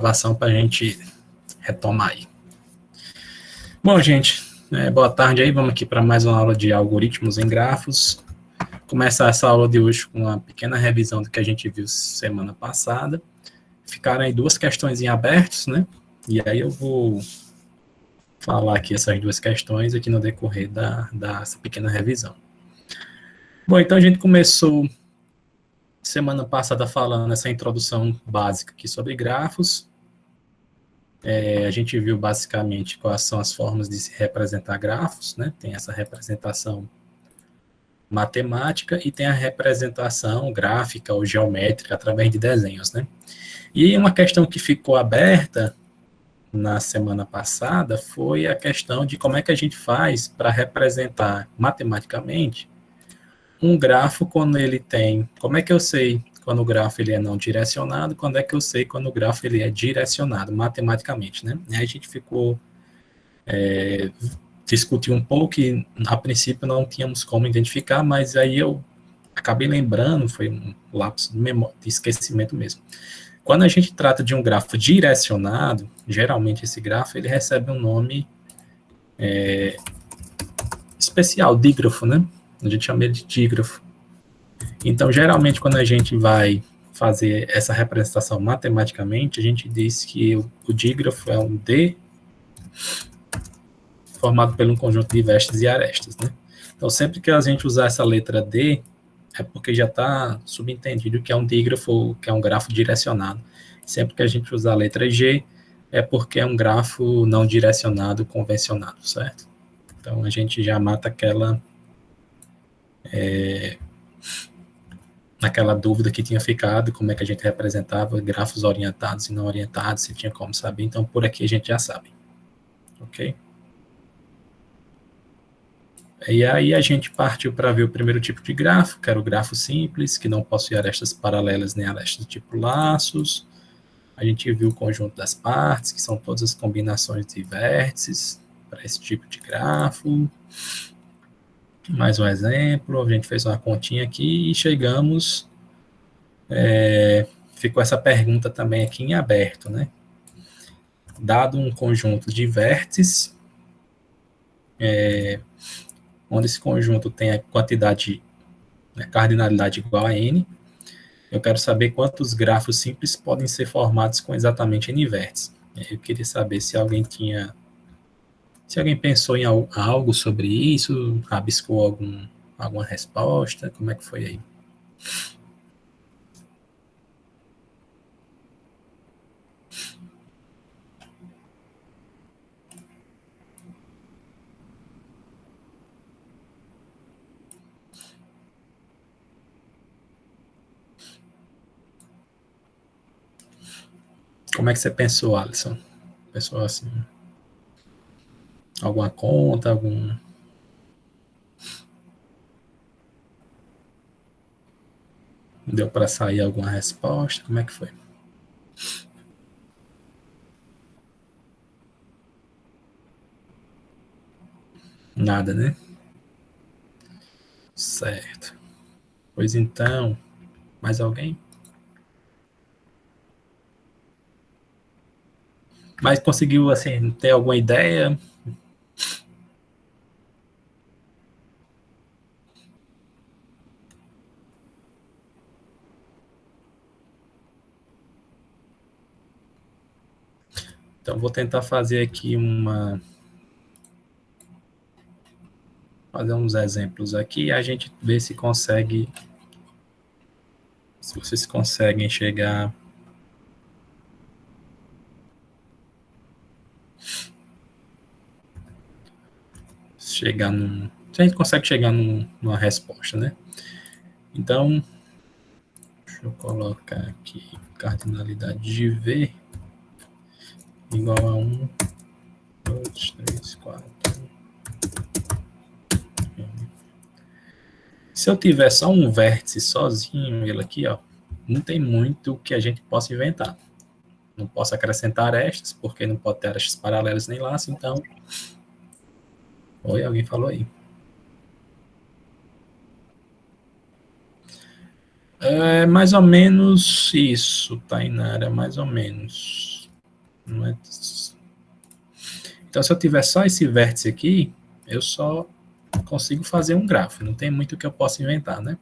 gravação para a gente retomar aí. Bom, gente, boa tarde aí, vamos aqui para mais uma aula de algoritmos em grafos. Começar essa aula de hoje com uma pequena revisão do que a gente viu semana passada. Ficaram aí duas questões em abertos, né? E aí eu vou falar aqui essas duas questões aqui no decorrer dessa pequena revisão. Bom, então a gente começou semana passada falando essa introdução básica aqui sobre grafos. A gente viu basicamente quais são as formas de se representar grafos, né? Tem essa representação matemática e tem a representação gráfica ou geométrica através de desenhos, né? E uma questão que ficou aberta na semana passada foi a questão de como é que a gente faz para representar matematicamente um grafo quando ele tem... Como é que eu sei quando o grafo ele é não direcionado, quando é que eu sei quando o grafo ele é direcionado matematicamente, né? E aí a gente ficou... discutiu um pouco e, a princípio, não tínhamos como identificar, mas aí eu acabei lembrando, foi um lapso de esquecimento mesmo. Quando a gente trata de um grafo direcionado, geralmente esse grafo ele recebe um nome especial, dígrafo, né? A gente chama ele de dígrafo. Então, geralmente, quando a gente vai fazer essa representação matematicamente, a gente diz que o dígrafo é um D formado por um conjunto de vestes e arestas, né? Então, sempre que a gente usar essa letra D, é porque já está subentendido que é um dígrafo, que é um grafo direcionado. Sempre que a gente usar a letra G, é porque é um grafo não direcionado, convencionado, certo? Então, a gente já mata aquela dúvida que tinha ficado, como é que a gente representava grafos orientados e não orientados, se tinha como saber. Então, por aqui a gente já sabe. Ok? E aí a gente partiu para ver o primeiro tipo de grafo, que era o grafo simples, que não possui arestas paralelas nem arestas do tipo laços. A gente viu o conjunto das partes, que são todas as combinações de vértices para esse tipo de grafo. Mais um exemplo, a gente fez uma continha aqui e chegamos... ficou essa pergunta também aqui em aberto, né? Dado um conjunto de vértices, onde esse conjunto tem a quantidade, a cardinalidade igual a n, eu quero saber quantos grafos simples podem ser formados com exatamente n vértices. Eu queria saber se alguém pensou em algo sobre isso, rabiscou alguma resposta, como é que foi aí? Como é que você pensou, Alisson? Pensou assim, alguma conta, deu para sair alguma resposta? Como é que foi? Nada, né? Certo. Pois então, mais alguém? Mas conseguiu, assim, ter alguma ideia? Então, vou tentar fazer aqui fazer uns exemplos aqui e a gente vê se vocês conseguem chegar se a gente consegue chegar numa resposta, né? Então, deixa eu colocar aqui cardinalidade de V igual a 1, 2, 3, 4. Se eu tiver só um vértice sozinho, ele aqui, ó, não tem muito que a gente possa inventar. Não posso acrescentar arestas, porque não pode ter arestas paralelas nem laço, então... Oi, alguém falou aí. É mais ou menos isso, Tainara, mais ou menos. Não é... Então, se eu tiver só esse vértice aqui, eu só consigo fazer um grafo. Não tem muito que eu possa inventar, né?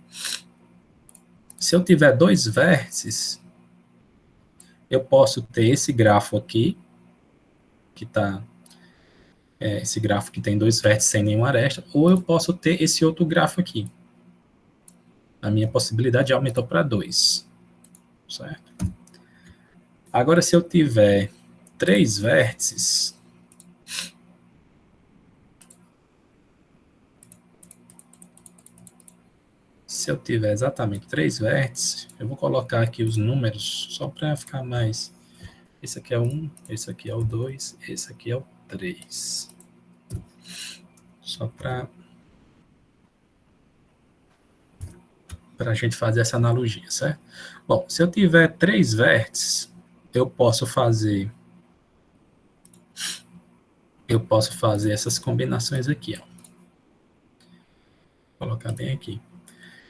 Se eu tiver dois vértices, eu posso ter esse grafo aqui, que está... esse grafo que tem dois vértices sem nenhuma aresta, ou eu posso ter esse outro grafo aqui. A minha possibilidade aumentou para 2. Certo? Agora, se eu tiver 3 vértices, se eu tiver exatamente 3 vértices, eu vou colocar aqui os números só para ficar mais... Esse aqui é 1, esse aqui é o 2, esse aqui é o 3. Só para a gente fazer essa analogia, certo? Bom, se eu tiver 3 vértices, eu posso fazer essas combinações aqui, ó. Vou colocar bem aqui.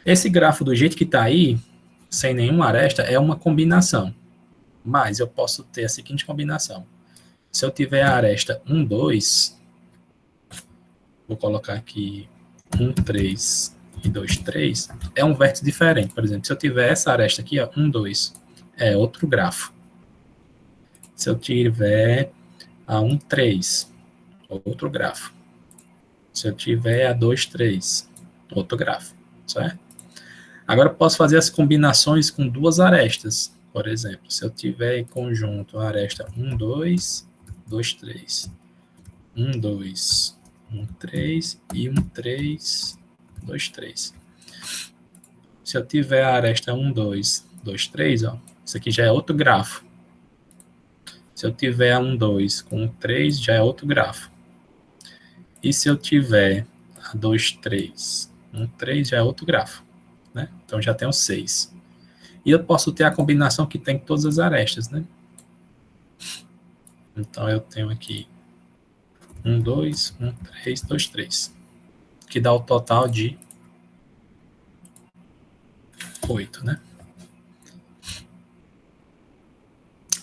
Esse grafo do jeito que está aí, sem nenhuma aresta, é uma combinação. Mas eu posso ter a seguinte combinação. Se eu tiver a aresta 1, 2, vou colocar aqui 1, 3 e 2, 3, é um vértice diferente. Por exemplo, se eu tiver essa aresta aqui, ó, 1, 2, é outro grafo. Se eu tiver a 1, 3, outro grafo. Se eu tiver a 2, 3, outro grafo, certo? Agora eu posso fazer as combinações com duas arestas. Por exemplo, se eu tiver em conjunto a aresta 1, 2, 2, 3, 1, 2, 1, 3 e 1, 3, 2, 3. Se eu tiver a aresta 1, 2, 2, 3, ó, isso aqui já é outro grafo. Se eu tiver a 1, 2 com 1, 3, já é outro grafo. E se eu tiver a 2, 3, 1, 3, já é outro grafo. Né? Então já tenho 6. E eu posso ter a combinação que tem todas as arestas, né? Então eu tenho aqui 1, 2, 1, 3, 2, 3. Que dá o total de 8, né?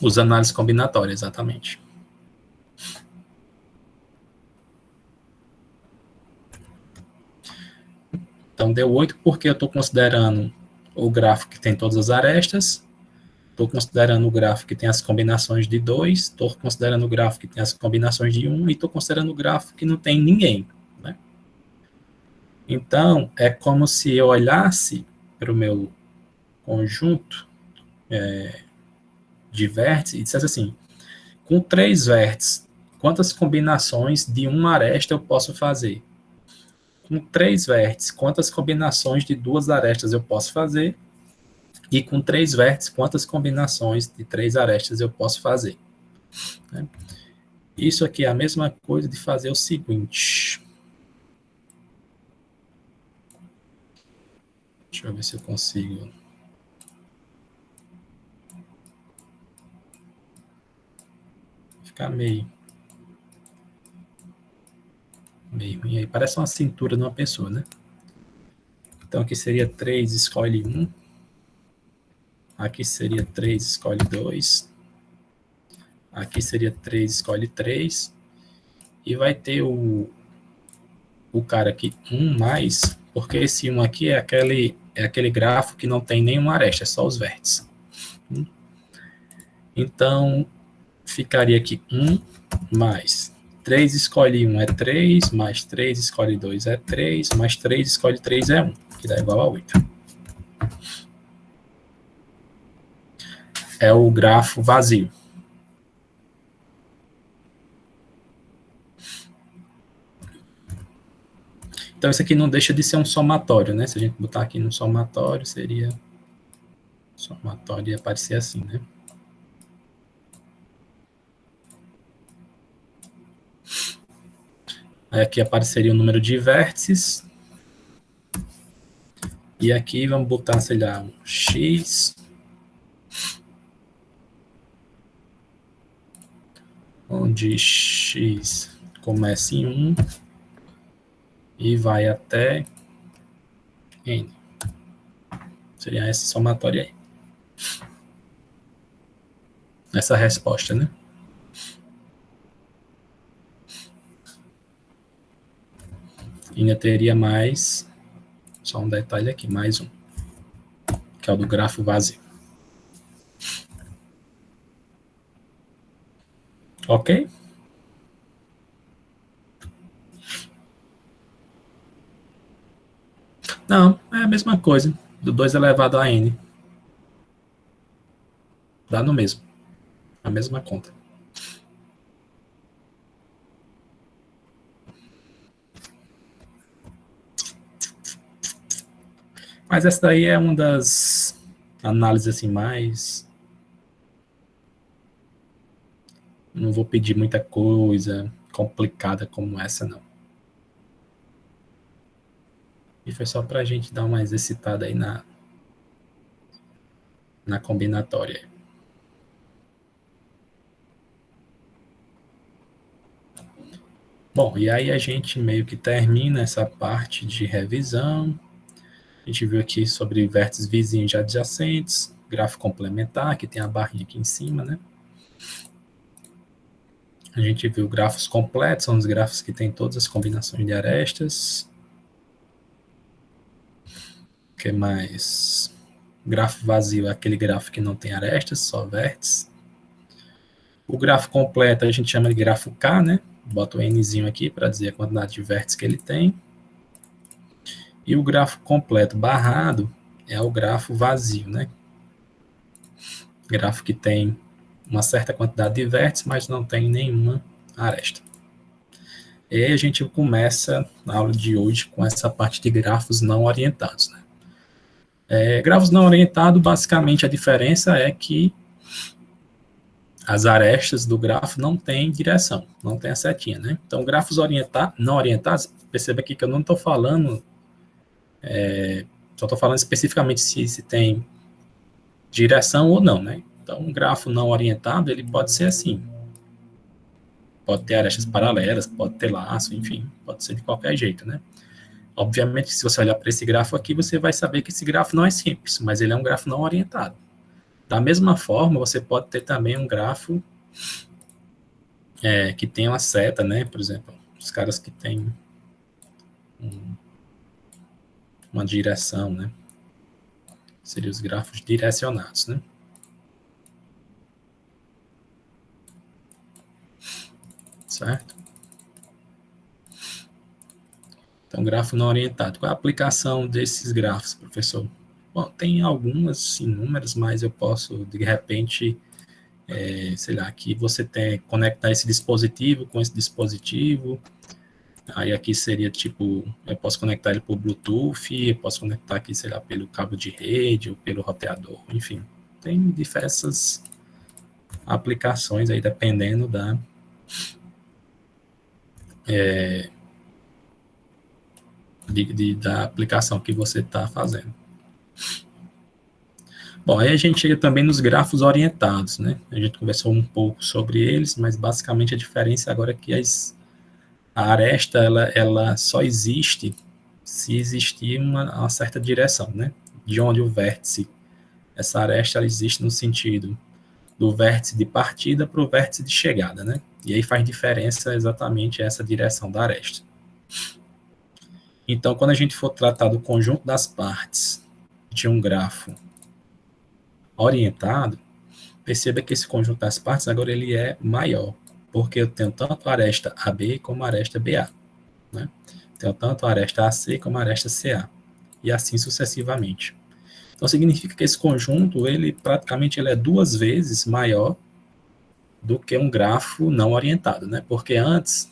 Usando análise combinatória, exatamente. Então deu 8 porque eu estou considerando o gráfico que tem todas as arestas, estou considerando o gráfico que tem as combinações de 2, estou considerando o gráfico que tem as combinações de 1 e estou considerando o gráfico que não tem ninguém. Né? Então, é como se eu olhasse para o meu conjunto de vértices e dissesse assim, com 3 vértices, quantas combinações de uma aresta eu posso fazer? Com 3 vértices, quantas combinações de 2 arestas eu posso fazer? E com 3 vértices, quantas combinações de 3 arestas eu posso fazer? Né? Isso aqui é a mesma coisa de fazer o seguinte. Deixa eu ver se eu consigo. Ficar meio ruim aí. Parece uma cintura de uma pessoa, né? Então aqui seria 3, escolhe 1. Aqui seria 3, escolhe 2. Aqui seria 3, escolhe 3. E vai ter o cara aqui 1 mais, porque esse 1 aqui é aquele grafo que não tem nenhuma aresta, é só os vértices. Então, ficaria aqui 1 mais 3 escolhe 1 é 3, mais 3 escolhe 2 é 3, mais 3 escolhe 3 é 1, que dá igual a 8. É o grafo vazio. Então, isso aqui não deixa de ser um somatório, né? Se a gente botar aqui no somatório, seria... Somatório ia aparecer assim, né? Aí aqui apareceria o número de vértices. E aqui vamos botar, sei lá, um x, onde x começa em 1 e vai até n. Seria essa somatória aí. Essa resposta, né? ainda teria mais, só um detalhe aqui, mais um, que é o do grafo vazio. Ok? Não, é a mesma coisa, do 2 elevado a n. Dá no mesmo, a mesma conta. Mas essa daí é uma das análises assim mais... Não vou pedir muita coisa complicada como essa, não. E foi só para a gente dar uma exercitada aí na combinatória. Bom, e aí a gente meio que termina essa parte de revisão. A gente viu aqui sobre vértices vizinhos e adjacentes, gráfico complementar, que tem a barrinha aqui em cima, né? A gente viu grafos completos, são os grafos que tem todas as combinações de arestas. O que mais? Grafo vazio é aquele grafo que não tem arestas, só vértices. O grafo completo a gente chama de grafo K, né? Bota o Nzinho aqui para dizer a quantidade de vértices que ele tem. E o grafo completo barrado é o grafo vazio, né? Grafo que tem uma certa quantidade de vértices, mas não tem nenhuma aresta. E aí a gente começa a aula de hoje com essa parte de grafos não orientados, né? Grafos não orientados, basicamente a diferença é que as arestas do grafo não têm direção, não tem a setinha, né? Então, grafos não orientados, perceba aqui que eu não estou falando, só estou falando especificamente se tem direção ou não, né? Então, um grafo não orientado, ele pode ser assim. Pode ter arestas paralelas, pode ter laço, enfim, pode ser de qualquer jeito, né? Obviamente, se você olhar para esse grafo aqui, você vai saber que esse grafo não é simples, mas ele é um grafo não orientado. Da mesma forma, você pode ter também um grafo que tem uma seta, né? Por exemplo, os caras que têm uma direção, né? Seriam os grafos direcionados, né? Certo? Então, grafo não orientado. Qual é a aplicação desses grafos, professor? Bom, tem algumas inúmeras, mas eu posso, de repente, sei lá, aqui você tem conectar esse dispositivo com esse dispositivo. Aí aqui seria tipo, eu posso conectar ele por Bluetooth, eu posso conectar aqui, sei lá, pelo cabo de rede ou pelo roteador, enfim. Tem diversas aplicações aí, dependendo da aplicação que você está fazendo. Bom, aí a gente chega também nos grafos orientados, né? A gente conversou um pouco sobre eles, mas basicamente a diferença agora é que a aresta, ela só existe se existir uma certa direção, né? De onde o vértice, essa aresta, ela existe no sentido do vértice de partida para o vértice de chegada, né? E aí faz diferença exatamente essa direção da aresta. Então, quando a gente for tratar do conjunto das partes de um grafo orientado, perceba que esse conjunto das partes agora ele é maior, porque eu tenho tanto a aresta AB como a aresta BA, né? Tenho tanto a aresta AC como a aresta CA, e assim sucessivamente. Então, significa que esse conjunto, ele praticamente ele é 2 vezes maior do que um grafo não orientado, né? Porque antes,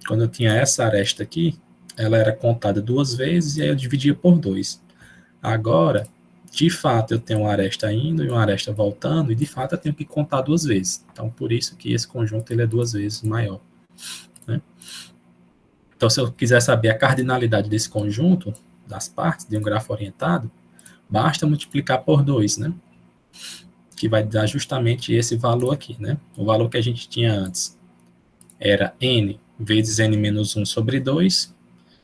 quando eu tinha essa aresta aqui, ela era contada 2 vezes e aí eu dividia por 2. Agora, de fato, eu tenho uma aresta indo e uma aresta voltando, e de fato eu tenho que contar 2 vezes. Então, por isso que esse conjunto ele é 2 vezes maior, né? Então, se eu quiser saber a cardinalidade desse conjunto, das partes de um grafo orientado, basta multiplicar por 2, né? Que vai dar justamente esse valor aqui, né? O valor que a gente tinha antes era n vezes n menos 1 sobre 2.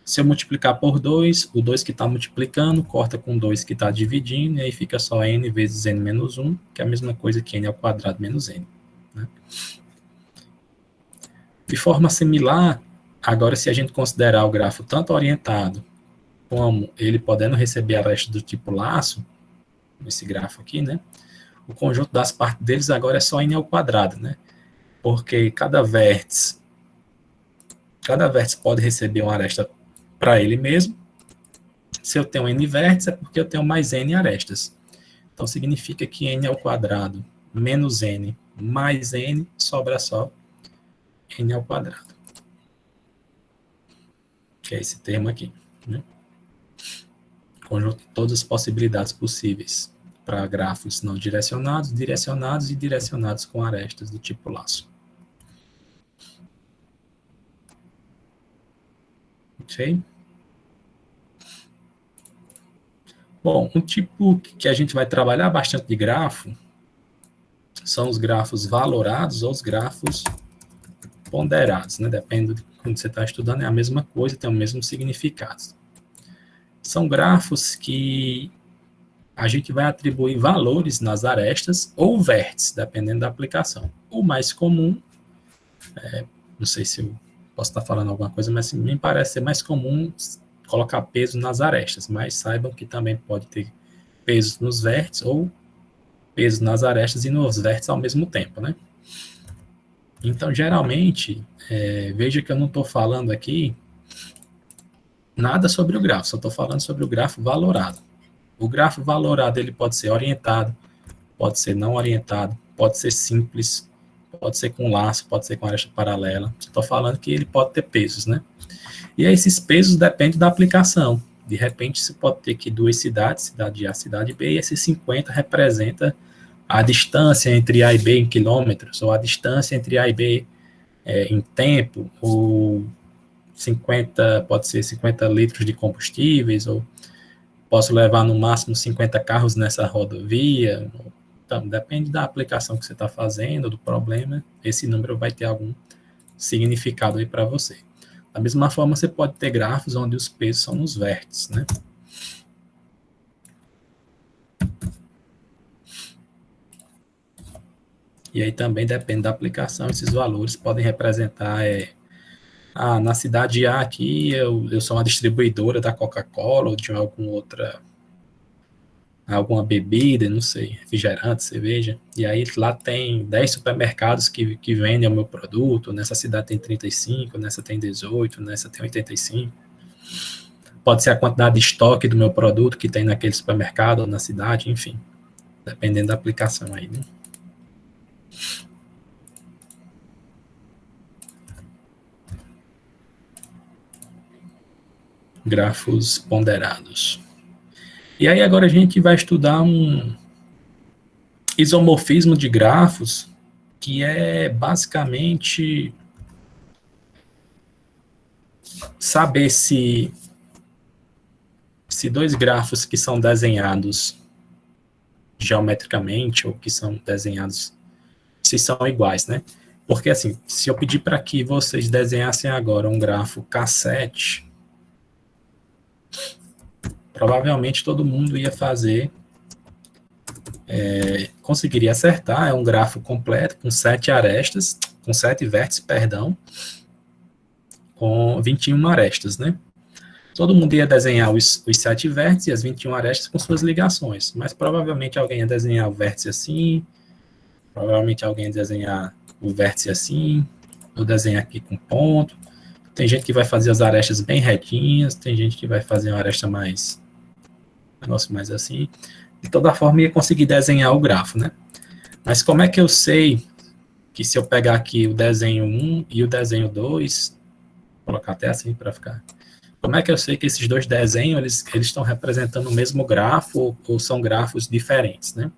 Se eu multiplicar por 2, o 2 que está multiplicando corta com 2 que está dividindo, e aí fica só n vezes n menos 1, que é a mesma coisa que n ao quadrado menos n, né? De forma similar, Agora, se a gente considerar o grafo tanto orientado, como ele podendo receber arestas do tipo laço, esse grafo aqui, né? O conjunto das partes deles agora é só n ao quadrado, né? Porque cada vértice pode receber uma aresta para ele mesmo. Se eu tenho n vértices, é porque eu tenho mais n arestas. Então, significa que n ao quadrado menos n mais n sobra só n ao quadrado. Que é esse termo aqui, né? Conjunto de todas as possibilidades possíveis para grafos não direcionados, direcionados e direcionados com arestas do tipo laço. Ok? Bom, um tipo que a gente vai trabalhar bastante de grafo são os grafos valorados ou os grafos ponderados, né? Depende de quando você está estudando, é a mesma coisa, tem o mesmo significado. São grafos que a gente vai atribuir valores nas arestas ou vértices, dependendo da aplicação. O mais comum, não sei se eu posso estar falando alguma coisa, mas me parece ser mais comum colocar peso nas arestas, mas saibam que também pode ter peso nos vértices ou peso nas arestas e nos vértices ao mesmo tempo, né? Então, geralmente, veja que eu não estou falando aqui nada sobre o grafo, só estou falando sobre o grafo valorado. O grafo valorado ele pode ser orientado, pode ser não orientado, pode ser simples, pode ser com laço, pode ser com aresta paralela. Estou falando que ele pode ter pesos, né? E aí, esses pesos dependem da aplicação. De repente, você pode ter que duas cidades, cidade A e cidade B, e esses 50 representa a distância entre A e B em quilômetros, ou a distância entre A e B em tempo, ou 50, pode ser 50 litros de combustíveis, ou posso levar no máximo 50 carros nessa rodovia. Então, depende da aplicação que você está fazendo, do problema, esse número vai ter algum significado aí para você. Da mesma forma, você pode ter grafos onde os pesos são nos vértices, né? E aí também depende da aplicação, esses valores podem representar, na cidade A aqui, eu sou uma distribuidora da Coca-Cola ou de alguma bebida, não sei, refrigerante, cerveja, e aí lá tem 10 supermercados que vendem o meu produto, nessa cidade tem 35, nessa tem 18, nessa tem 85. Pode ser a quantidade de estoque do meu produto que tem naquele supermercado ou na cidade, enfim, dependendo da aplicação aí, né? Grafos ponderados. E aí agora a gente vai estudar um isomorfismo de grafos, que é basicamente saber se dois grafos que são desenhados geometricamente ou que são desenhados, se são iguais, né? Porque assim, se eu pedir para que vocês desenhassem agora um grafo K7, provavelmente todo mundo ia fazer, conseguiria acertar, é um grafo completo, com 7 arestas, com 7 vértices, perdão, com 21 arestas, né? Todo mundo ia desenhar os 7 vértices e as 21 arestas com suas ligações, mas provavelmente alguém ia desenhar o vértice assim, provavelmente alguém ia desenhar o vértice assim, ou desenhar aqui com ponto. Tem gente que vai fazer as arestas bem retinhas, tem gente que vai fazer uma aresta mais, um negócio mais assim. De toda forma, ia conseguir desenhar o grafo, né? Mas como é que eu sei que se eu pegar aqui o desenho 1 e o desenho 2, vou colocar até assim para ficar. Como é que eu sei que esses dois desenhos eles estão representando o mesmo grafo ou são grafos diferentes, né?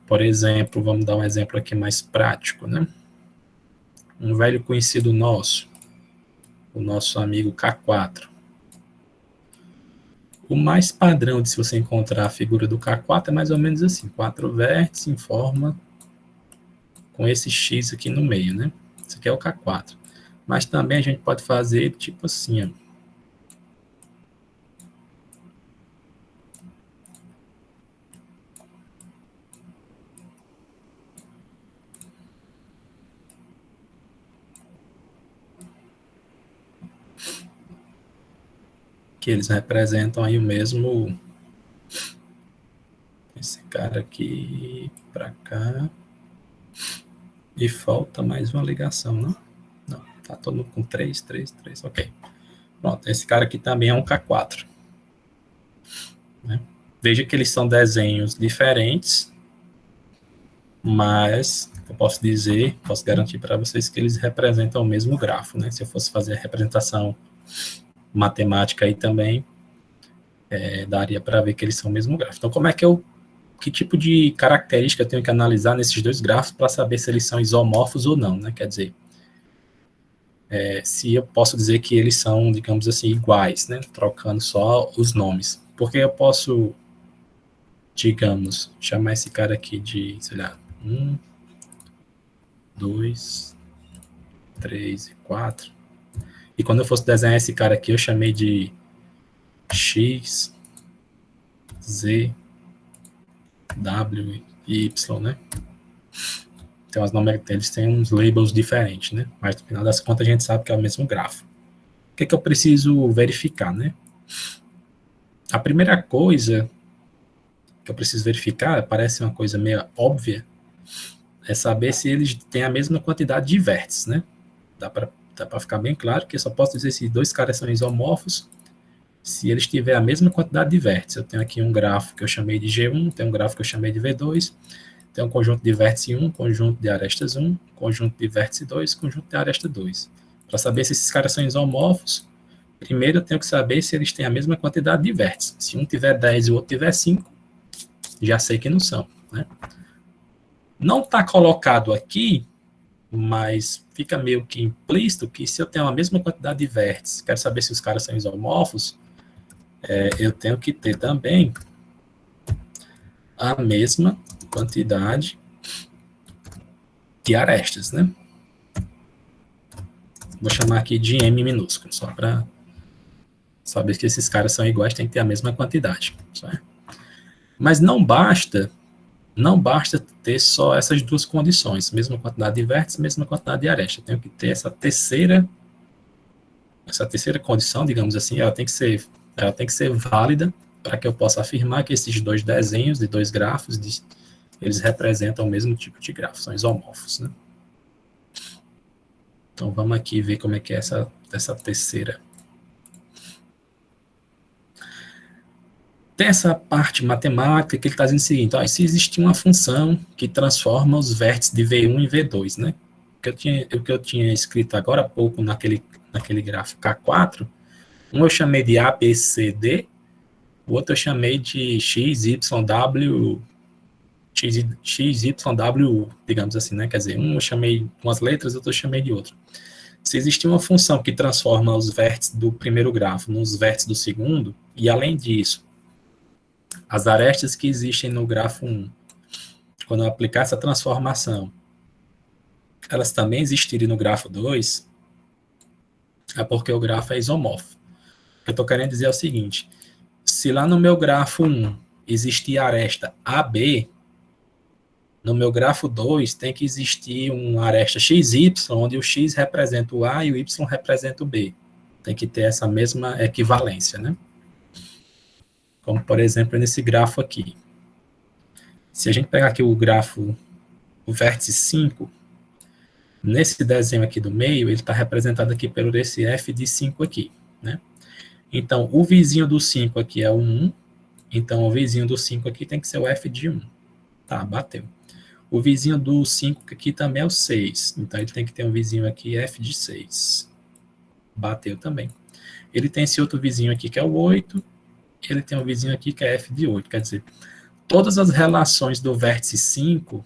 Por exemplo, vamos dar um exemplo aqui mais prático, né? Um velho conhecido nosso, o nosso amigo K4. O mais padrão de se você encontrar a figura do K4 é mais ou menos assim, 4 vértices em forma com esse X aqui no meio, né? Esse aqui é o K4. Mas também a gente pode fazer tipo assim, ó. que eles representam aí o mesmo, esse cara aqui para cá, e falta mais uma ligação, não? Não, tá todo mundo com 3, 3, 3, ok. Pronto, esse cara aqui também é um K4. Né? Veja que eles são desenhos diferentes, mas eu posso dizer, posso garantir para vocês que eles representam o mesmo grafo, né? Se eu fosse fazer a representação matemática aí também, daria para ver que eles são o mesmo grafo. Então, que tipo de característica eu tenho que analisar nesses dois gráficos para saber se eles são isomorfos ou não, né? Quer dizer, se eu posso dizer que eles são, digamos assim, iguais, né? Trocando só os nomes. Porque eu posso, digamos, chamar esse cara aqui de, sei lá, 1, 2, 3 e 4. E quando eu fosse desenhar esse cara aqui, eu chamei de X, Z, W e Y, né? Então, eles têm uns labels diferentes, né? Mas, no final das contas, a gente sabe que é o mesmo grafo. O que eu preciso verificar, né? A primeira coisa que eu preciso verificar, parece uma coisa meio óbvia, é saber se eles têm a mesma quantidade de vértices, né? Dá para ficar bem claro que eu só posso dizer se dois caras são isomorfos se eles tiverem a mesma quantidade de vértices. Eu tenho aqui um grafo que eu chamei de G1, tem um grafo que eu chamei de V2, tem um conjunto de vértice 1, conjunto de arestas 1, conjunto de vértice 2, conjunto de aresta 2. Para saber se esses caras são isomorfos, primeiro eu tenho que saber se eles têm a mesma quantidade de vértices. Se um tiver 10 e o outro tiver 5, já sei que não são, né? Não está colocado aqui, mas fica meio que implícito que se eu tenho a mesma quantidade de vértices, quero saber se os caras são isomorfos, eu tenho que ter também a mesma quantidade de arestas, né? Vou chamar aqui de M minúsculo, só para saber que esses caras são iguais, tem que ter a mesma quantidade. Certo? Mas não basta ter só essas duas condições, mesma quantidade de vértices, mesma quantidade de aresta. Eu tenho que ter essa terceira condição, digamos assim, ela tem que ser válida para que eu possa afirmar que esses dois desenhos de dois grafos, eles representam o mesmo tipo de grafo, são isomorfos, né? Então, vamos aqui ver como é que é essa terceira. Tem essa parte matemática que ele está dizendo o seguinte, ó, se existir uma função que transforma os vértices de V1 em V2, né? O que eu tinha escrito agora há pouco naquele gráfico K4, um eu chamei de ABCD, o outro eu chamei de XYW, digamos assim, né? Quer dizer, um eu chamei de umas letras, outro eu chamei de outro. Se existir uma função que transforma os vértices do primeiro grafo nos vértices do segundo, e além disso, as arestas que existem no grafo 1, quando eu aplicar essa transformação, elas também existirem no grafo 2, é porque o grafo é isomorfo. O que eu estou querendo dizer é o seguinte, se lá no meu grafo 1 existir a aresta AB, no meu grafo 2 tem que existir uma aresta XY, onde o X representa o A e o Y representa o B. Tem que ter essa mesma equivalência, né? Como, por exemplo, nesse grafo aqui. Se a gente pegar aqui o grafo, o vértice 5, nesse desenho aqui do meio, ele está representado aqui pelo esse F de 5 aqui, né? Então, o vizinho do 5 aqui é o 1, então o vizinho do 5 aqui tem que ser o F de 1. Tá, bateu. O vizinho do 5 aqui também é o 6, então ele tem que ter um vizinho aqui F de 6. Bateu também. Ele tem esse outro vizinho aqui que é o 8, ele tem um vizinho aqui que é F de 8, quer dizer, todas as relações do vértice 5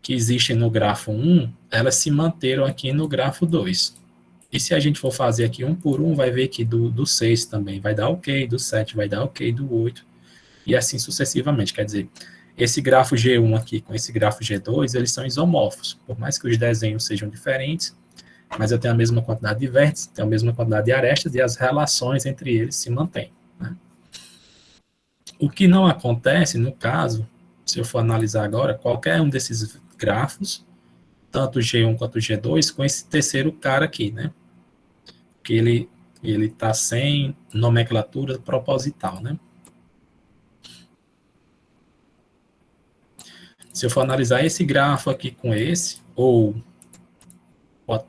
que existem no grafo 1, elas se manteram aqui no grafo 2. E se a gente for fazer aqui um por um, vai ver que do 6 também vai dar ok, do 7 vai dar ok, do 8, e assim sucessivamente. Quer dizer, esse grafo G1 aqui com esse grafo G2, eles são isomorfos, por mais que os desenhos sejam diferentes, mas eu tenho a mesma quantidade de vértices, tenho a mesma quantidade de arestas, e as relações entre eles se mantêm. Né? O que não acontece, no caso, se eu for analisar agora, qualquer um desses grafos, tanto o G1 quanto o G2, com esse terceiro cara aqui, né? Que ele está sem nomenclatura proposital, né? Se eu for analisar esse grafo aqui com esse, ou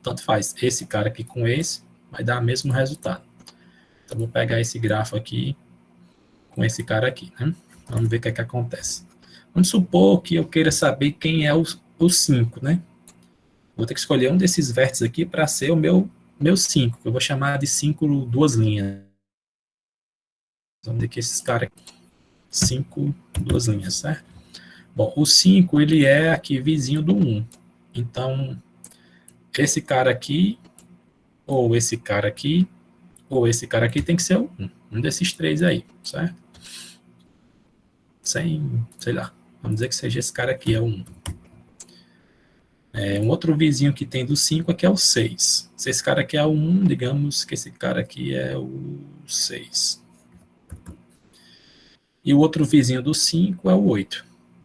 tanto faz, esse cara aqui com esse, vai dar o mesmo resultado. Então, vou pegar esse grafo aqui com esse cara aqui, né? Vamos ver o que é que acontece. Vamos supor que eu queira saber quem é o 5, né? Vou ter que escolher um desses vértices aqui para ser o meu 5, que eu vou chamar de 5 duas linhas. Vamos ver que esses caras aqui, 5 duas linhas, certo? Bom, o 5, ele é aqui vizinho do 1. Então, esse cara aqui, ou esse cara aqui, ou esse cara aqui tem que ser o 1. Um desses três aí, certo? Sei lá, vamos dizer que seja esse cara aqui, é o 1. Um outro vizinho que tem do 5 aqui é o 6. Se esse cara aqui é o 1, digamos que esse cara aqui é o 6. E o outro vizinho do 5 é o 8.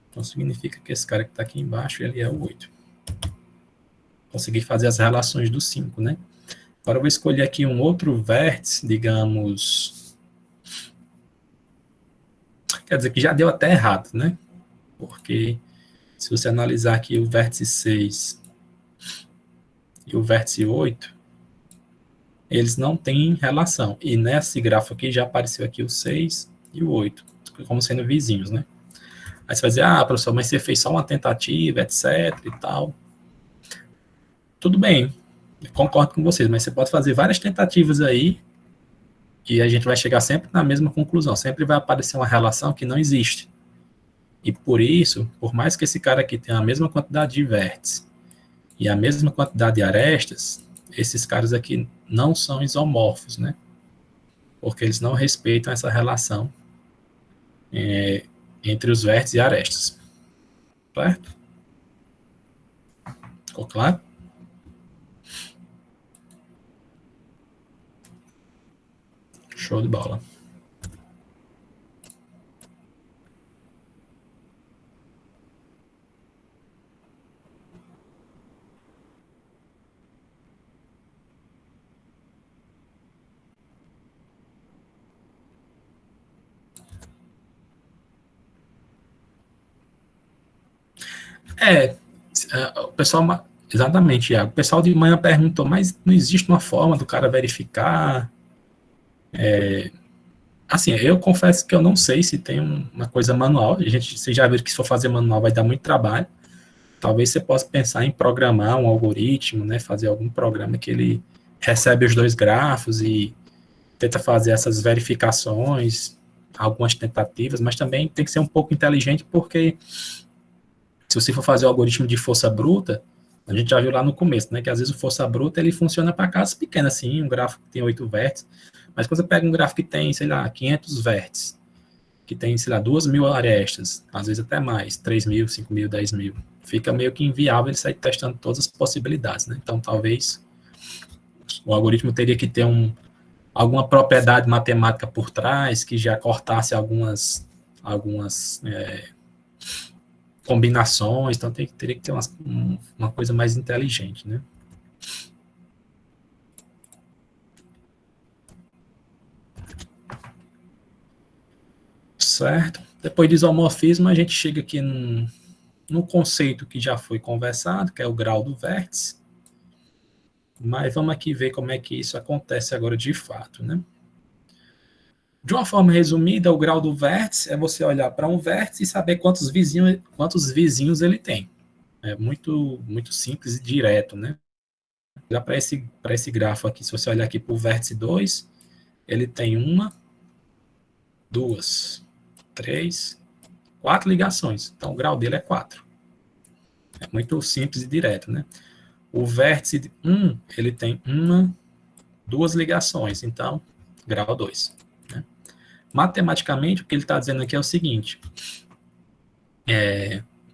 Então, significa que esse cara que está aqui embaixo, ele é o 8. Consegui fazer as relações do 5, né? Agora eu vou escolher aqui um outro vértice, digamos... Quer dizer que já deu até errado, né? Porque se você analisar aqui o vértice 6 e o vértice 8, eles não têm relação. E nesse grafo aqui já apareceu aqui o 6 e o 8, como sendo vizinhos, né? Aí você vai dizer, professor, mas você fez só uma tentativa, etc e tal. Tudo bem, eu concordo com vocês, mas você pode fazer várias tentativas aí e a gente vai chegar sempre na mesma conclusão. Sempre vai aparecer uma relação que não existe. E por isso, por mais que esse cara aqui tenha a mesma quantidade de vértices e a mesma quantidade de arestas, esses caras aqui não são isomorfos, né? Porque eles não respeitam essa relação entre os vértices e arestas. Certo? Ficou claro? Show de bola. O pessoal, exatamente, Iago. O pessoal de manhã perguntou, mas não existe uma forma do cara verificar? Assim, eu confesso que eu não sei se tem uma coisa manual. Vocês já viram que se for fazer manual vai dar muito trabalho. Talvez você possa pensar em programar um algoritmo, né? Fazer algum programa que ele recebe os dois grafos e tenta fazer essas verificações, algumas tentativas, mas também tem que ser um pouco inteligente, porque se você for fazer o algoritmo de força bruta, a gente já viu lá no começo, né, que às vezes o força bruta ele funciona para casas pequenas, assim, um gráfico que tem 8 vértices, mas quando você pega um gráfico que tem, sei lá, 500 vértices, que tem, sei lá, 2.000 arestas, às vezes até mais, 3.000, 5.000, 10.000, fica meio que inviável ele sair testando todas as possibilidades, né? Então, talvez o algoritmo teria que ter alguma propriedade matemática por trás que já cortasse algumas combinações, então teria que ter uma coisa mais inteligente, né? Certo? Depois de isomorfismo, a gente chega aqui num conceito que já foi conversado, que é o grau do vértice, mas vamos aqui ver como é que isso acontece agora de fato, né? De uma forma resumida, o grau do vértice é você olhar para um vértice e saber quantos vizinhos ele tem. É muito, muito simples e direto, né? Olhar para esse grafo aqui, se você olhar aqui para o vértice 2, ele tem 1, 2, 3, 4 ligações. Então, o grau dele é 4. É muito simples e direto, né? O vértice 1, ele tem 2 ligações. Então, grau 2. Né? Matematicamente, o que ele está dizendo aqui é o seguinte,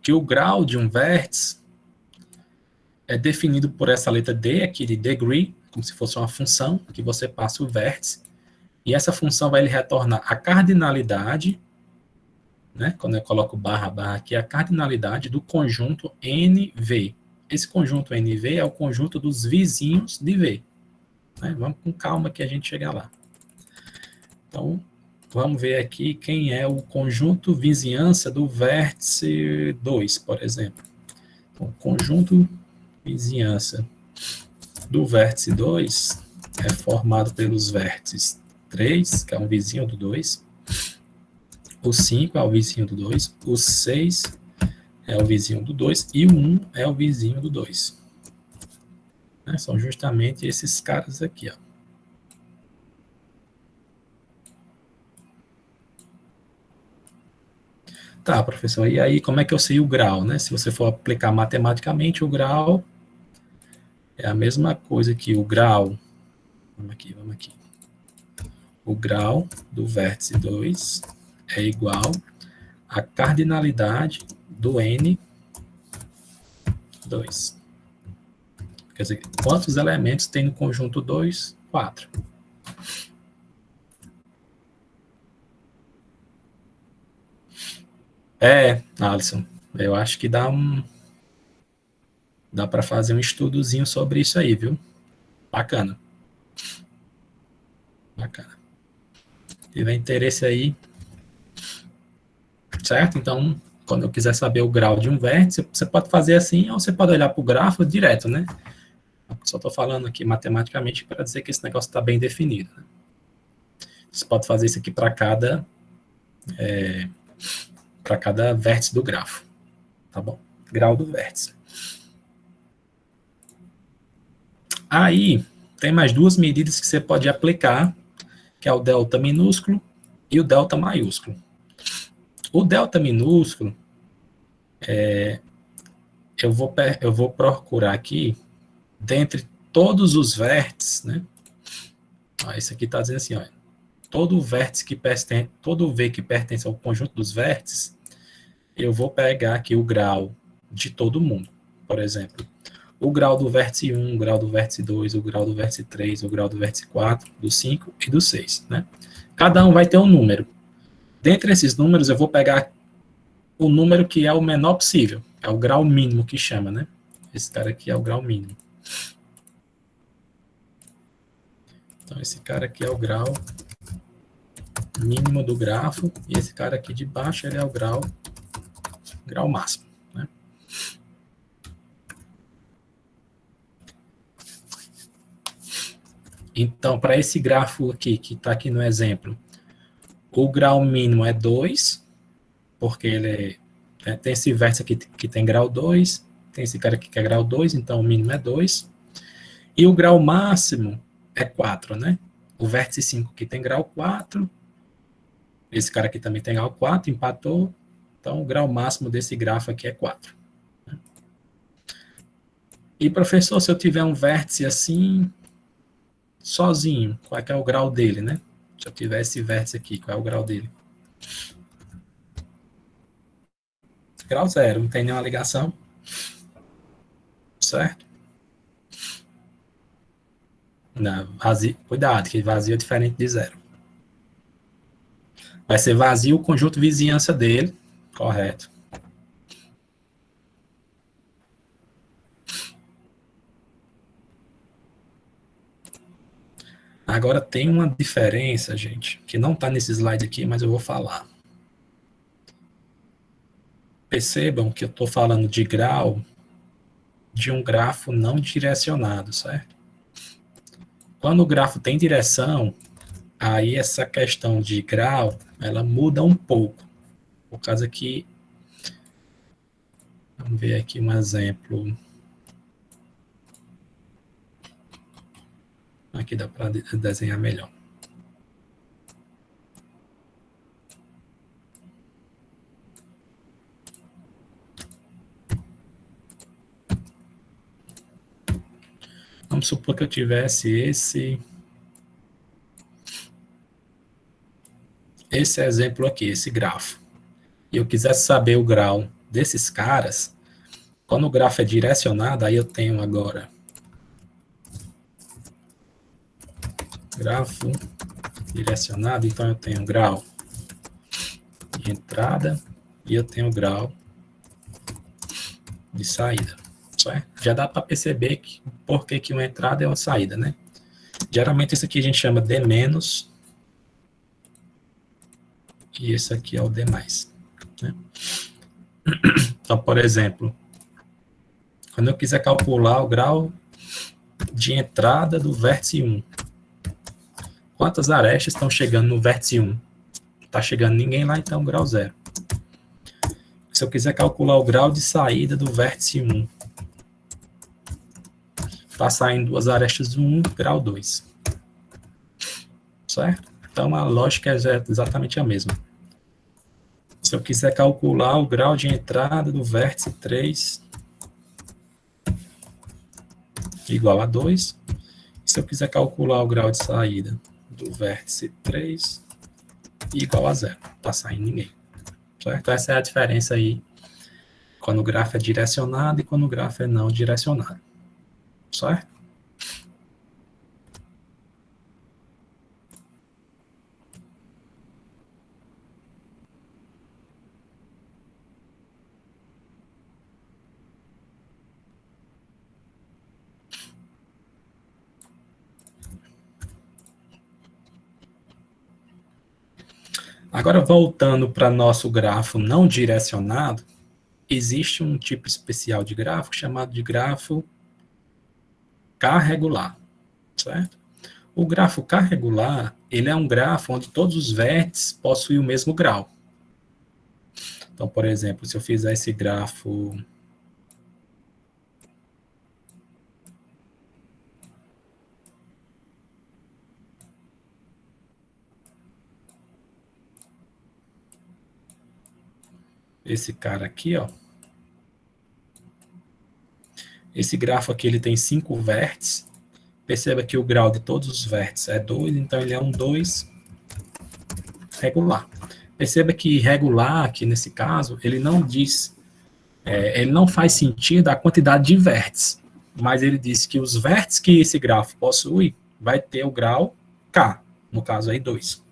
que o grau de um vértice é definido por essa letra D, aqui de degree, como se fosse uma função, que você passa o vértice, e essa função vai lhe retornar a cardinalidade, né, quando eu coloco barra aqui, a cardinalidade do conjunto NV. Esse conjunto NV é o conjunto dos vizinhos de V. né? Vamos com calma que a gente chega lá. Então, vamos ver aqui quem é o conjunto vizinhança do vértice 2, por exemplo. Então, o conjunto vizinhança do vértice 2 é formado pelos vértices 3, que é um vizinho do 2, o 5 é o vizinho do 2, o 6 é o vizinho do 2 e o 1 é o vizinho do 2. Né? São justamente esses caras aqui, ó. Tá, professor, e aí como é que eu sei o grau, né? Se você for aplicar matematicamente, o grau é a mesma coisa que o grau, vamos aqui. O grau do vértice 2 é igual à cardinalidade do N2. Quer dizer, quantos elementos tem no conjunto 2? 4. Alisson, eu acho que dá para fazer um estudozinho sobre isso aí, viu? Bacana. Bacana. Se tiver interesse aí, certo? Então, quando eu quiser saber o grau de um vértice, você pode fazer assim, ou você pode olhar para o grafo direto, né? Só estou falando aqui matematicamente para dizer que esse negócio está bem definido. Né? Você pode fazer isso aqui para cada vértice do grafo, tá bom? Grau do vértice. Aí, tem mais duas medidas que você pode aplicar, que é o delta minúsculo e o delta maiúsculo. O delta minúsculo, eu vou procurar aqui, dentre todos os vértices, né? Esse aqui está dizendo assim, ó, todo V que pertence ao conjunto dos vértices, eu vou pegar aqui o grau de todo mundo. Por exemplo, o grau do vértice 1, o grau do vértice 2, o grau do vértice 3, o grau do vértice 4, do 5 e do 6. Né? Cada um vai ter um número. Dentre esses números, eu vou pegar o número que é o menor possível. É o grau mínimo que chama, né? Esse cara aqui é o grau mínimo. Então, esse cara aqui é o grau mínimo do grafo, e esse cara aqui de baixo ele é o grau máximo. Né? Então, para esse grafo aqui, que está aqui no exemplo, o grau mínimo é 2, porque ele tem esse vértice aqui que tem grau 2, tem esse cara aqui que é grau 2, então o mínimo é 2. E o grau máximo é 4, né? O vértice 5 que tem grau 4, esse cara aqui também tem grau 4, empatou, então o grau máximo desse grafo aqui é 4. E, professor, se eu tiver um vértice assim, sozinho, qual é que é o grau dele, né? Se eu tiver esse vértice aqui, qual é o grau dele? Grau 0, não tem nenhuma ligação. Certo? Não, vazio, cuidado, que vazio é diferente de 0. Vai ser vazio o conjunto vizinhança dele, correto. Agora tem uma diferença, gente, que não está nesse slide aqui, mas eu vou falar. Percebam que eu estou falando de grau de um grafo não direcionado, certo? Quando o grafo tem direção, aí essa questão de grau, ela muda um pouco. Por causa que, vamos ver aqui um exemplo. Aqui dá para desenhar melhor. Vamos supor que eu tivesse esse exemplo aqui, esse grafo. E eu quisesse saber o grau desses caras, quando o grafo é direcionado, aí eu tenho agora grafo direcionado, então eu tenho grau de entrada e eu tenho grau de saída. Certo? Já dá para perceber por que uma entrada é uma saída, né? Geralmente esse aqui a gente chama D-, e esse aqui é o D+. Né? Então, por exemplo, quando eu quiser calcular o grau de entrada do vértice 1, quantas arestas estão chegando no vértice 1? Não está chegando ninguém lá, então grau 0. Se eu quiser calcular o grau de saída do vértice 1, está saindo duas arestas do 1, grau 2. Certo? Então, a lógica é exatamente a mesma. Se eu quiser calcular o grau de entrada do vértice 3, igual a 2. Se eu quiser calcular o grau de saída do vértice 3, igual a 0. Não está saindo ninguém. Certo? Essa é a diferença aí, quando o grafo é direcionado e quando o grafo é não direcionado. Certo? Agora, voltando para nosso grafo não direcionado, existe um tipo especial de grafo chamado de grafo K-regular, certo? O grafo K-regular, ele é um grafo onde todos os vértices possuem o mesmo grau. Então, por exemplo, se eu fizer esse grafo esse cara aqui, ó. Esse grafo aqui, ele tem 5 vértices. Perceba que o grau de todos os vértices é 2, então ele é um 2 regular. Perceba que regular, aqui nesse caso, ele não diz, ele não faz sentido a quantidade de vértices, mas ele diz que os vértices que esse grafo possui vai ter o grau K, no caso aí 2.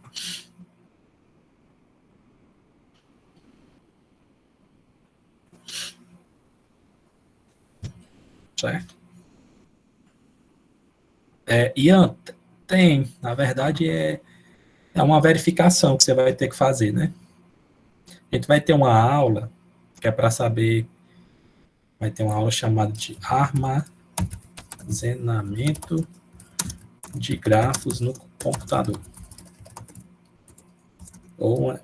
Certo? Ian, tem, na verdade é uma verificação que você vai ter que fazer, né? A gente vai ter uma aula que é para saber, vai ter uma aula chamada de armazenamento de grafos no computador ou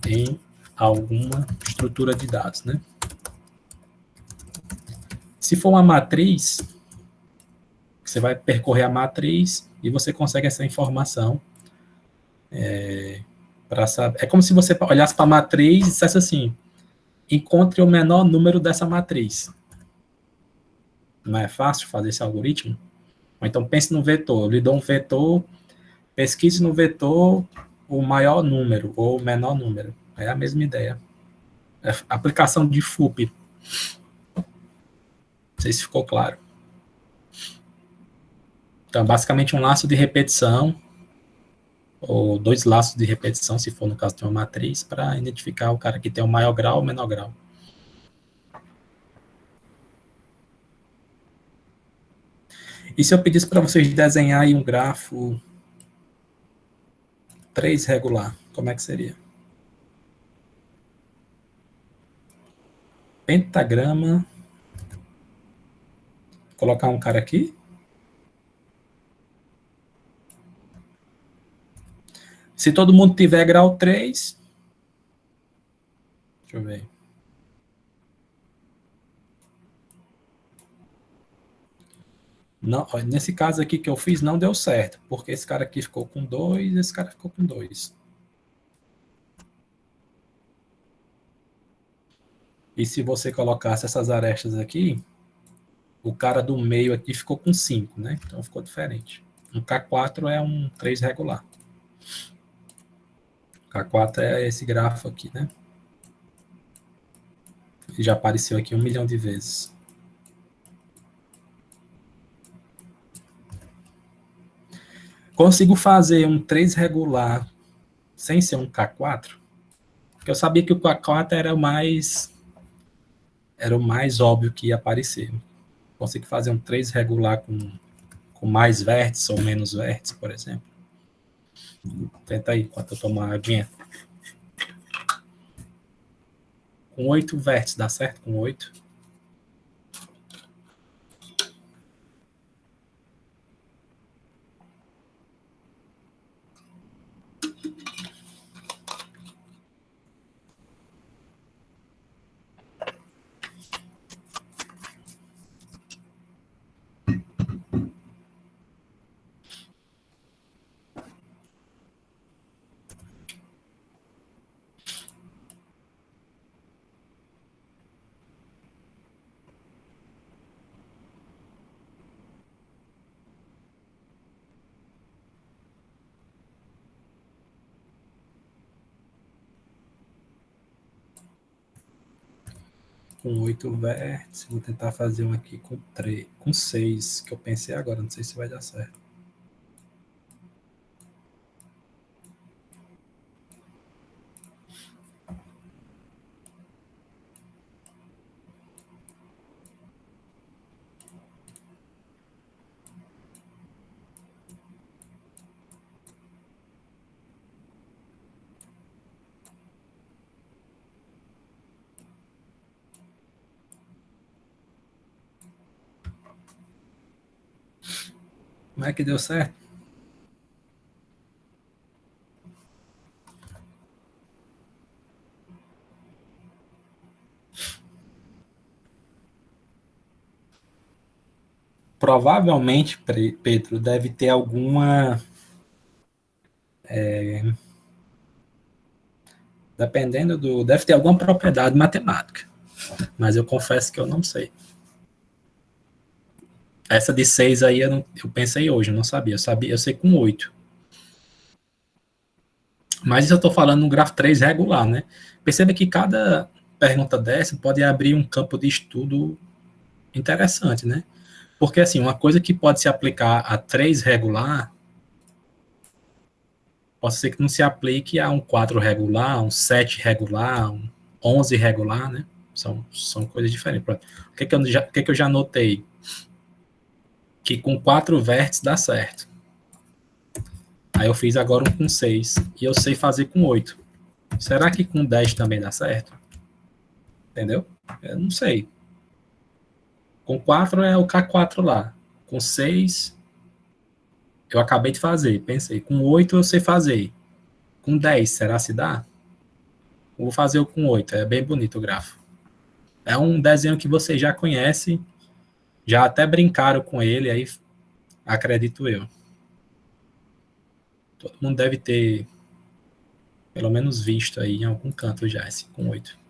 em alguma estrutura de dados, né? Se for uma matriz, você vai percorrer a matriz e você consegue essa informação para saber. É como se você olhasse para a matriz e dissesse assim: encontre o menor número dessa matriz. Não é fácil fazer esse algoritmo? Ou então pense no vetor. Eu lhe dou um vetor, pesquise no vetor o maior número ou o menor número. É a mesma ideia. É aplicação de FUP. Não sei se ficou claro. Então, basicamente um laço de repetição, ou 2 laços de repetição, se for no caso de uma matriz, para identificar o cara que tem o maior grau ou o menor grau. E se eu pedisse para vocês desenhar aí um grafo 3 regular, como é que seria? Pentagrama. Colocar um cara aqui. Se todo mundo tiver grau 3, deixa eu ver. Não, nesse caso aqui que eu fiz, não deu certo, porque esse cara aqui ficou com 2, esse cara ficou com 2. E se você colocasse essas arestas aqui, o cara do meio aqui ficou com 5, né? Então ficou diferente. Um K4 é um 3 regular. K4 é esse grafo aqui, né? Ele já apareceu aqui 1 milhão de vezes. Consigo fazer um 3 regular sem ser um K4? Porque eu sabia que o K4 era o mais óbvio que ia aparecer. Consigo fazer um 3 regular com com mais vértices ou menos vértices, por exemplo. Tenta aí, enquanto eu tomo uma aguinha. Com 8 vértices, dá certo? Com 8. Com 8 vértices, vou tentar fazer um aqui com 3, com 6, que eu pensei agora, não sei se vai dar certo. Como é que deu certo? Provavelmente, Pedro, deve ter alguma. Dependendo do. Deve ter alguma propriedade matemática. Mas eu confesso que eu não sei. Essa de 6 aí eu pensei hoje, eu não sabia. Eu sei com 8. Mas isso eu estou falando no grafo 3 regular, né? Perceba que cada pergunta dessa pode abrir um campo de estudo interessante, né? Porque, assim, uma coisa que pode se aplicar a 3 regular, pode ser que não se aplique a um 4 regular, um 7 regular, um 11 regular, né? São coisas diferentes. O que eu já notei? Que com 4 vértices dá certo. Aí eu fiz agora um com 6. E eu sei fazer com 8. Será que com 10 também dá certo? Entendeu? Eu não sei. Com 4 é o K4 lá. Com 6, eu acabei de fazer. Pensei. Com 8 eu sei fazer. Com 10, será se dá? Eu vou fazer o com 8. É bem bonito o grafo. É um desenho que vocês já conhecem. Já até brincaram com ele, aí acredito eu. Todo mundo deve ter pelo menos visto aí em algum canto já esse com 8.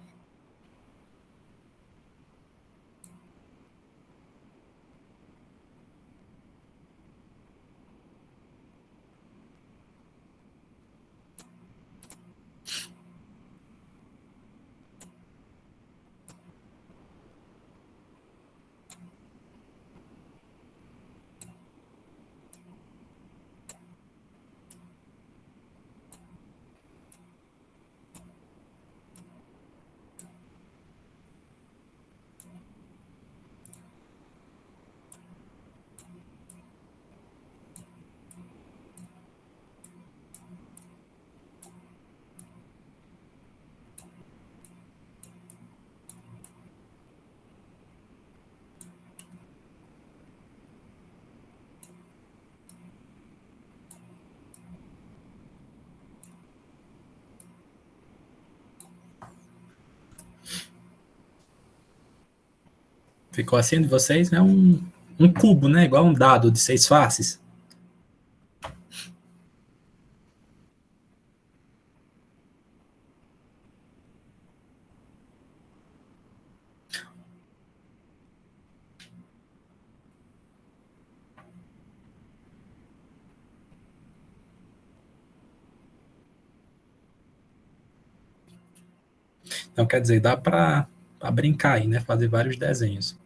Ficou assim de vocês, né? Um cubo, né? Igual um dado de 6 faces. Então, quer dizer, dá para brincar aí, né? Fazer vários desenhos.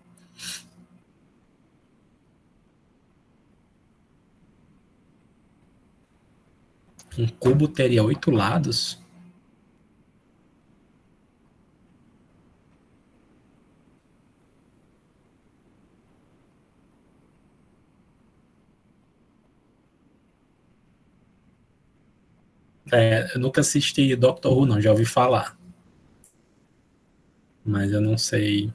Um cubo teria 8 lados. Eu nunca assisti Doctor Who, não, já ouvi falar. Mas eu não sei.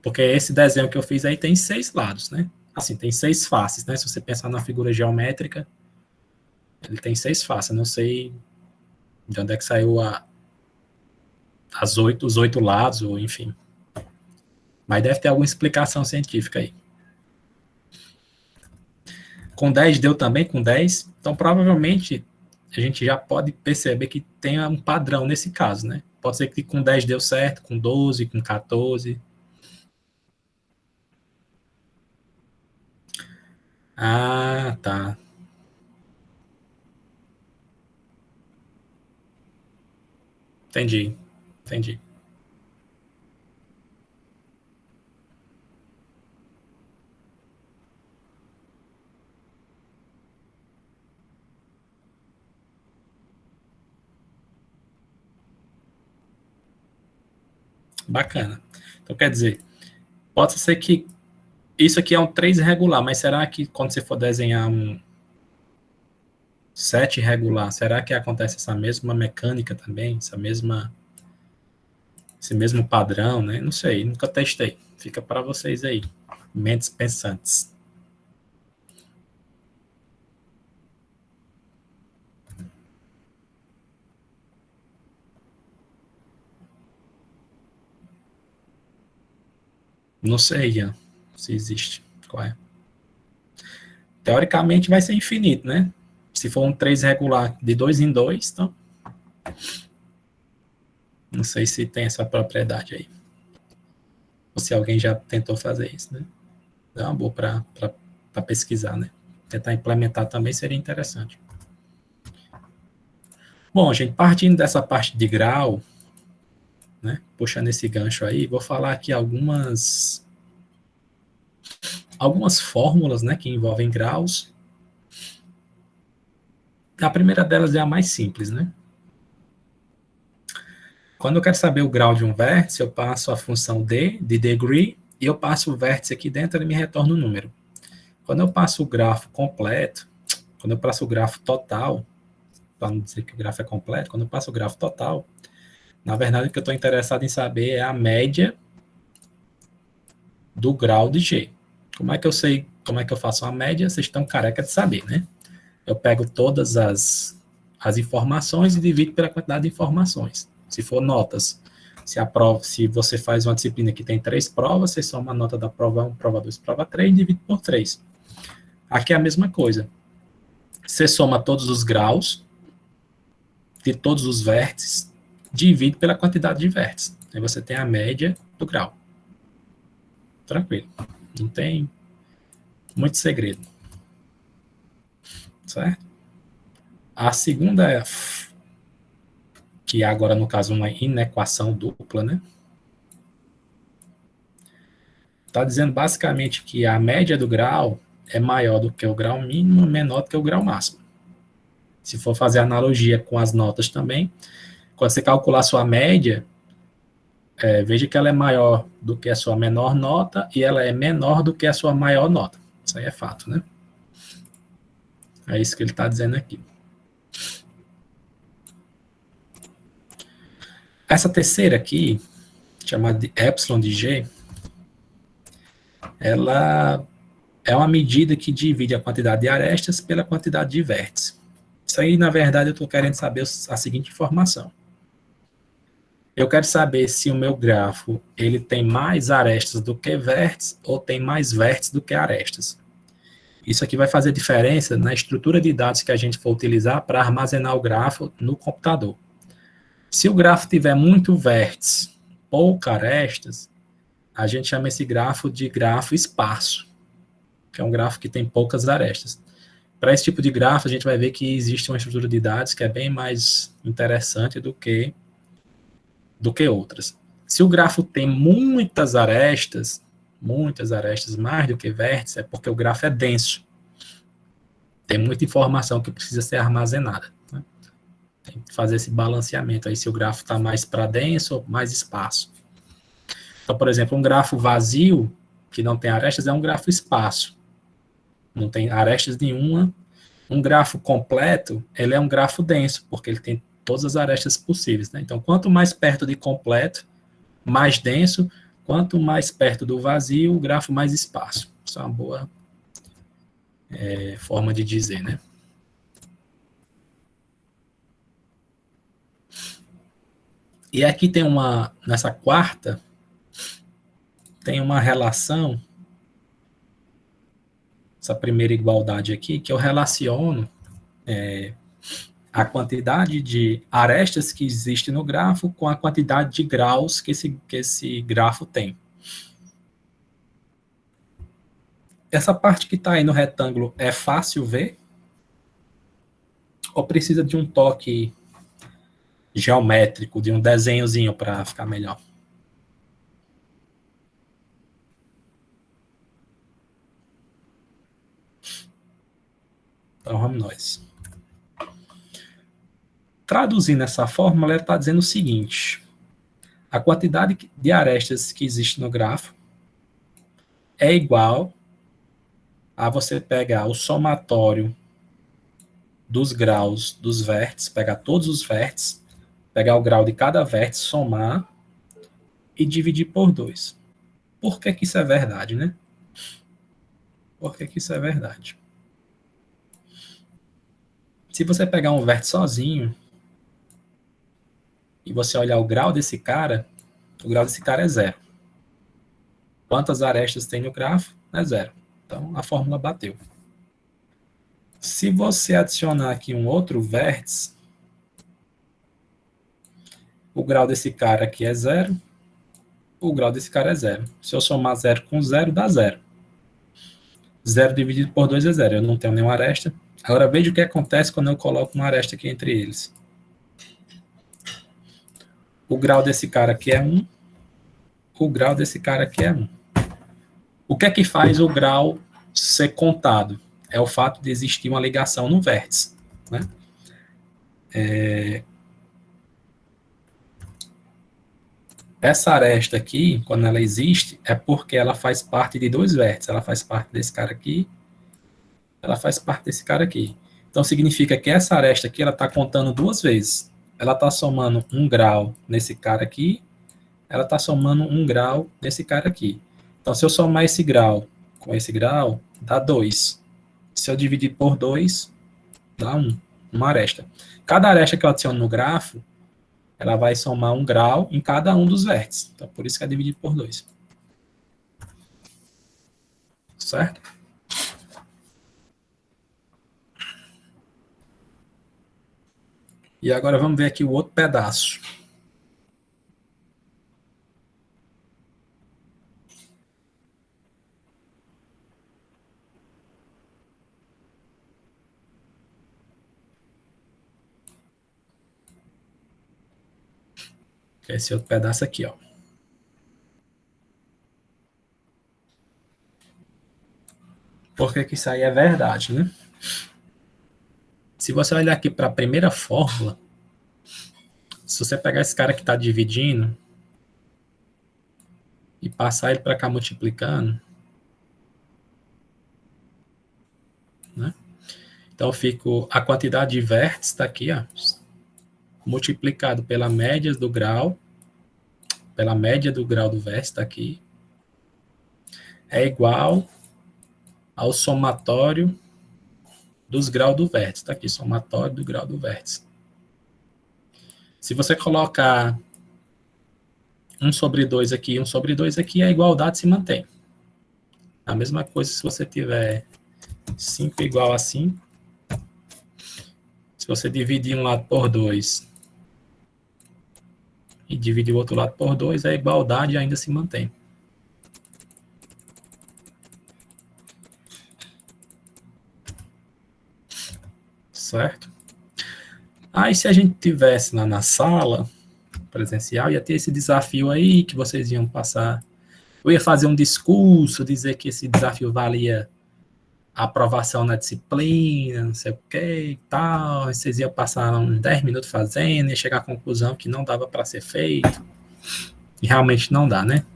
Porque esse desenho que eu fiz aí tem 6 lados, né? Assim, tem 6 faces, né? Se você pensar na figura geométrica, ele tem 6 faces. Eu não sei de onde é que saiu os 8 lados, ou enfim. Mas deve ter alguma explicação científica aí. Com 10 deu também, com 10. Então, provavelmente, a gente já pode perceber que tem um padrão nesse caso, né? Pode ser que com 10 deu certo, com 12, com 14. Ah, tá. Entendi. Entendi. Bacana. Então, quer dizer, pode ser que isso aqui é um 3 regular, mas será que quando você for desenhar um 7 regular, será que acontece essa mesma mecânica também? Esse mesmo padrão, né? Não sei, nunca testei. Fica para vocês aí, mentes pensantes. Não sei, Ian, se existe. Qual é? Teoricamente vai ser infinito, né? Se for um 3 regular de 2 em 2, então não sei se tem essa propriedade aí. Ou se alguém já tentou fazer isso, né? É uma boa para pesquisar, né? Tentar implementar também seria interessante. Bom, gente, partindo dessa parte de grau, né? Puxando esse gancho aí, vou falar aqui algumas fórmulas, né, que envolvem graus. A primeira delas é a mais simples, né? Quando eu quero saber o grau de um vértice, eu passo a função d, de degree, e eu passo o vértice aqui dentro, ele me retorna o número. Quando eu passo o grafo completo, quando eu passo o grafo total, para não dizer que o grafo é completo, quando eu passo o grafo total, na verdade o que eu estou interessado em saber é a média do grau de G. Como é que eu sei, como é que eu faço a média? Vocês estão careca de saber, né? Eu pego todas as informações e divido pela quantidade de informações. Se for notas, se você faz uma disciplina que tem 3 provas, você soma a nota da prova 1, prova 2, prova 3 e divide por 3. Aqui é a mesma coisa. Você soma todos os graus de todos os vértices, divide pela quantidade de vértices. Aí você tem a média do grau. Tranquilo. Não tem muito segredo. Certo? A segunda é, que é agora, no caso, uma inequação dupla, né? Está dizendo basicamente que a média do grau é maior do que o grau mínimo, menor do que o grau máximo. Se for fazer analogia com as notas também, quando você calcular a sua média, veja que ela é maior do que a sua menor nota e ela é menor do que a sua maior nota. Isso aí é fato, né? É isso que ele está dizendo aqui. Essa terceira aqui, chamada de epsilon de G, ela é uma medida que divide a quantidade de arestas pela quantidade de vértices. Isso aí, na verdade, eu estou querendo saber a seguinte informação. Eu quero saber se o meu grafo ele tem mais arestas do que vértices ou tem mais vértices do que arestas. Isso aqui vai fazer diferença na estrutura de dados que a gente for utilizar para armazenar o grafo no computador. Se o grafo tiver muito vértice, pouca arestas, a gente chama esse grafo de grafo esparso, que é um grafo que tem poucas arestas. Para esse tipo de grafo, a gente vai ver que existe uma estrutura de dados que é bem mais interessante do que outras. Se o grafo tem muitas arestas, mais do que vértices, é porque o grafo é denso. Tem muita informação que precisa ser armazenada. Né? Tem que fazer esse balanceamento aí, se o grafo está mais para denso ou mais espaço. Então, por exemplo, um grafo vazio, que não tem arestas, é um grafo esparso. Não tem arestas nenhuma, Um grafo completo, ele é um grafo denso, porque ele tem todas as arestas possíveis, né? Então, quanto mais perto de completo, mais denso, quanto mais perto do vazio, o grafo mais espaço. Isso é uma boa forma de dizer, né? E aqui tem nessa quarta, tem uma relação, essa primeira igualdade aqui, que eu relaciono a quantidade de arestas que existe no grafo com a quantidade de graus que esse grafo tem. Essa parte que está aí no retângulo é fácil ver? Ou precisa de um toque geométrico, de um desenhozinho para ficar melhor? Então, vamos nós. Traduzindo essa fórmula, ela está dizendo o seguinte: a quantidade de arestas que existe no grafo é igual a você pegar o somatório dos graus dos vértices, pegar todos os vértices, pegar o grau de cada vértice, somar e dividir por 2. Por que que isso é verdade, né? Por que que isso é verdade? Se você pegar um vértice sozinho e você olhar o grau desse cara, o grau desse cara é 0. Quantas arestas tem no grafo? É 0. Então, a fórmula bateu. Se você adicionar aqui um outro vértice, o grau desse cara aqui é 0, o grau desse cara é 0. Se eu somar 0 com 0, dá 0. 0 dividido por 2 é 0. Eu não tenho nenhuma aresta. Agora, veja o que acontece quando eu coloco uma aresta aqui entre eles. O grau desse cara aqui é 1. O grau desse cara aqui é 1. O que é que faz o grau ser contado? É o fato de existir uma ligação no vértice, né? Essa aresta aqui, quando ela existe, é porque ela faz parte de dois vértices. Ela faz parte desse cara aqui, ela faz parte desse cara aqui. Então, significa que essa aresta aqui, ela está contando duas vezes. Ela está somando 1 grau nesse cara aqui, ela está somando 1 grau nesse cara aqui. Então, se eu somar esse grau com esse grau, dá 2. Se eu dividir por 2, dá 1, uma aresta. Cada aresta que eu adiciono no grafo, ela vai somar 1 grau em cada um dos vértices. Então, por isso que é dividido por 2. Certo? E agora vamos ver aqui o outro pedaço. Que é esse outro pedaço aqui, ó. Por que que isso aí é verdade, né? Se você olhar aqui para a primeira fórmula, se você pegar esse cara que está dividindo e passar ele para cá multiplicando, né? Então, fico a quantidade de vértices está aqui, ó, multiplicado pela média do grau do vértice está aqui, é igual ao somatório dos graus do vértice. Está aqui, somatório do grau do vértice. Se você colocar 1 sobre 2 aqui, 1 sobre 2 aqui, a igualdade se mantém. A mesma coisa se você tiver 5 igual a 5. Se você dividir um lado por 2 e dividir o outro lado por 2, a igualdade ainda se mantém. Certo? Aí, se a gente tivesse lá na sala presencial, ia ter esse desafio aí que vocês iam passar. Eu ia fazer um discurso, dizer que esse desafio valia a aprovação na disciplina, não sei o que e tal. Vocês iam passar uns 10 minutos fazendo, ia chegar à conclusão que não dava para ser feito. E realmente não dá, né?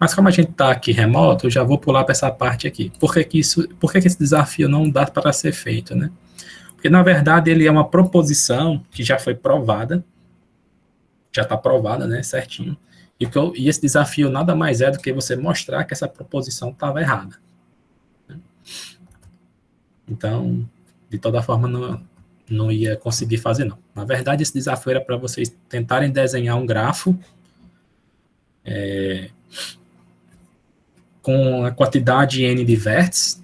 Mas como a gente está aqui remoto, eu já vou pular para essa parte aqui. Por que que esse desafio não dá para ser feito, né? Porque, na verdade, ele é uma proposição que já foi provada, já está provada, né, certinho. E esse desafio nada mais é do que você mostrar que essa proposição estava errada. Então, de toda forma, não ia conseguir fazer, não. Na verdade, esse desafio era para vocês tentarem desenhar um grafo com a quantidade n de vértices,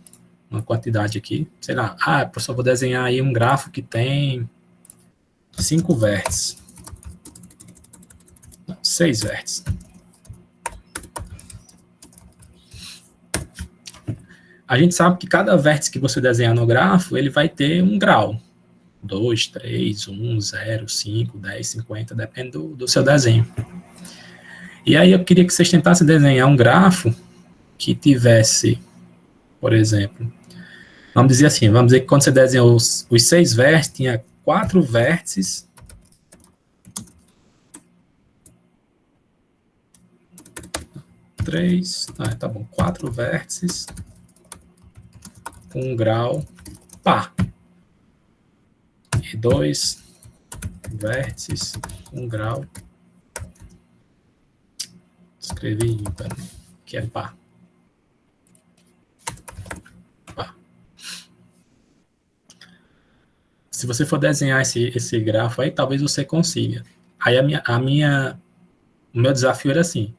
uma quantidade aqui, sei lá, professor, vou desenhar aí um grafo que tem 5 vértices, 6 vértices. A gente sabe que cada vértice que você desenhar no grafo, ele vai ter um grau. 2, 3, 1, 0, 5, 10, 50, depende do seu desenho. E aí eu queria que vocês tentassem desenhar um grafo que tivesse, por exemplo, vamos dizer assim, vamos dizer que quando você desenhou os 6 vértices, tinha 4 vértices, 4 vértices com um grau par. E 2 vértices com um grau, escrevi ímpar, que é par. Se você for desenhar esse grafo aí, talvez você consiga. Aí o meu desafio era assim,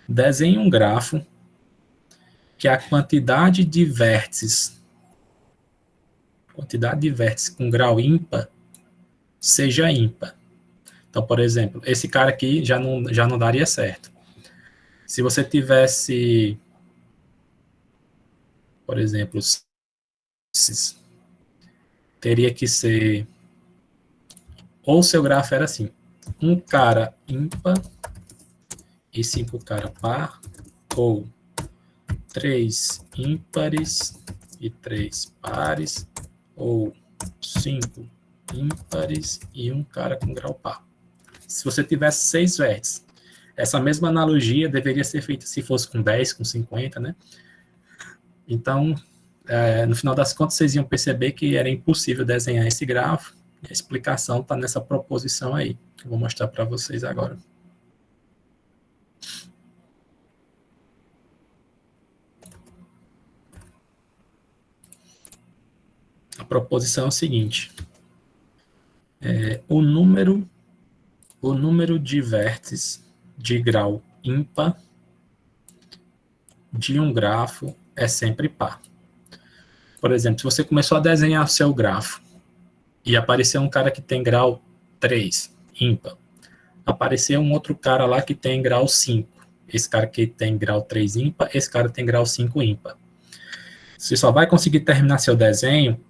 desenhe um grafo que a quantidade de vértices com grau ímpar seja ímpar. Então, por exemplo, esse cara aqui já não daria certo. Se você tivesse, por exemplo, teria que ser, ou o seu grafo era assim, um cara ímpar e 5 cara par, ou 3 ímpares e 3 pares, ou 5 ímpares e um cara com grau par. Se você tivesse 6 vértices, essa mesma analogia deveria ser feita se fosse com 10, com 50, né? Então, no final das contas, vocês iam perceber que era impossível desenhar esse grafo. A explicação está nessa proposição aí, que eu vou mostrar para vocês agora. A proposição é o seguinte, o número de vértices de grau ímpar de um grafo é sempre par. Por exemplo, se você começou a desenhar seu grafo e apareceu um cara que tem grau 3, ímpar, apareceu um outro cara lá que tem grau 5, esse cara que tem grau 3 ímpar, esse cara tem grau 5 ímpar. Você só vai conseguir terminar seu desenho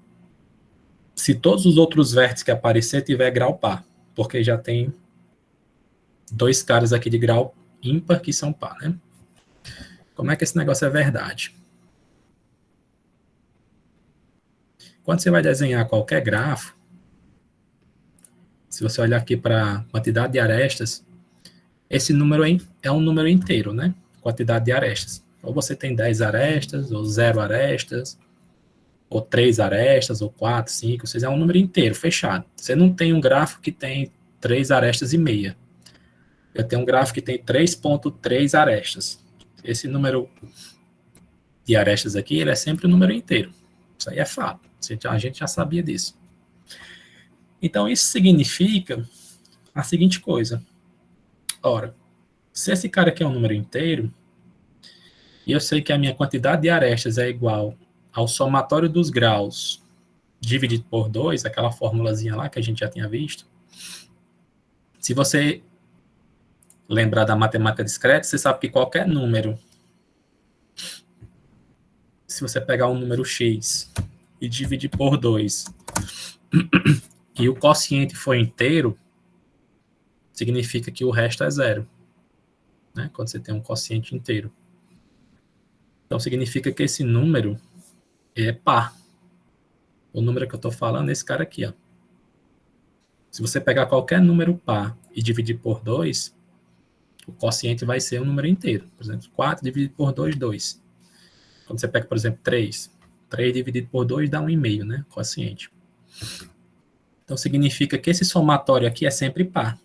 se todos os outros vértices que aparecer tiver grau par, porque já tem 2 caras aqui de grau ímpar que são par, né? Como é que esse negócio é verdade? Quando você vai desenhar qualquer grafo, se você olhar aqui para a quantidade de arestas, esse número é um número inteiro, né? Quantidade de arestas. Ou você tem 10 arestas, ou 0 arestas, ou 3 arestas, ou 4, 5, 6, é um número inteiro, fechado. Você não tem um grafo que tem 3 arestas e meia. Eu tenho um grafo que tem 3,3 arestas. Esse número de arestas aqui, ele é sempre um número inteiro. Isso aí é fato. A gente já sabia disso. Então, isso significa a seguinte coisa. Ora, se esse cara aqui é um número inteiro, e eu sei que a minha quantidade de arestas é igual ao somatório dos graus dividido por 2, aquela formulazinha lá que a gente já tinha visto, se você lembrar da matemática discreta, você sabe que qualquer número, se você pegar um número x e dividir por 2, e o quociente for inteiro, significa que o resto é zero, né? Quando você tem um quociente inteiro. Então, significa que esse número é par. O número que eu estou falando é esse cara aqui, ó. Se você pegar qualquer número par e dividir por 2, o quociente vai ser um número inteiro. Por exemplo, 4 dividido por 2, 2. Quando você pega, por exemplo, 3. 3 dividido por 2 dá 1,5, né? Quociente. Então, significa que esse somatório aqui é sempre par.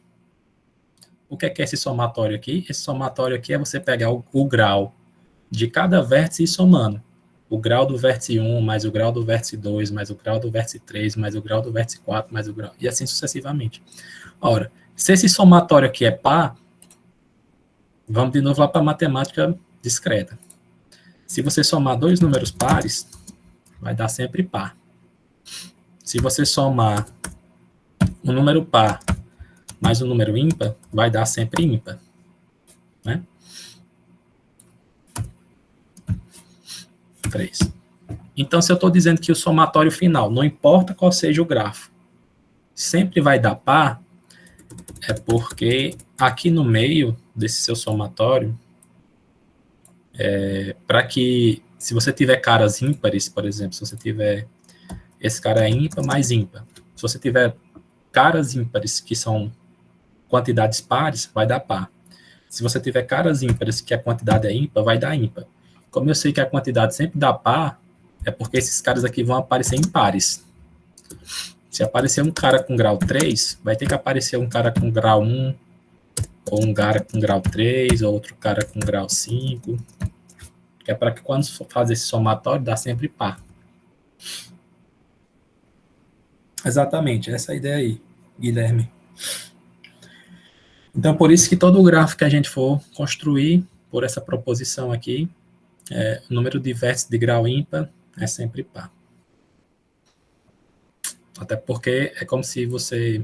O que é esse somatório aqui? Esse somatório aqui é você pegar o grau de cada vértice e somando. O grau do vértice 1, mais o grau do vértice 2, mais o grau do vértice 3, mais o grau do vértice 4, mais o grau... E assim sucessivamente. Ora, se esse somatório aqui é par, vamos de novo lá para a matemática discreta. Se você somar dois números pares, vai dar sempre par. Se você somar um número par mais um número ímpar, vai dar sempre ímpar. Né? 3. Então, se eu estou dizendo que o somatório final, não importa qual seja o grafo, sempre vai dar par, é porque aqui no meio desse seu somatório, para que, se você tiver caras ímpares, por exemplo, se você tiver esse cara é ímpar mais ímpar, se você tiver caras ímpares que são quantidades pares, vai dar par. Se você tiver caras ímpares que a quantidade é ímpar, vai dar ímpar. Como eu sei que a quantidade sempre dá par, é porque esses caras aqui vão aparecer em pares. Se aparecer um cara com grau 3, vai ter que aparecer um cara com grau 1, ou um cara com grau 3, ou outro cara com grau 5, que é para que quando fazer esse somatório, dá sempre par. Exatamente, essa é a ideia aí, Guilherme. Então, por isso que todo o gráfico que a gente for construir, por essa proposição aqui, o número de vértices de grau ímpar é sempre par. Até porque é como se você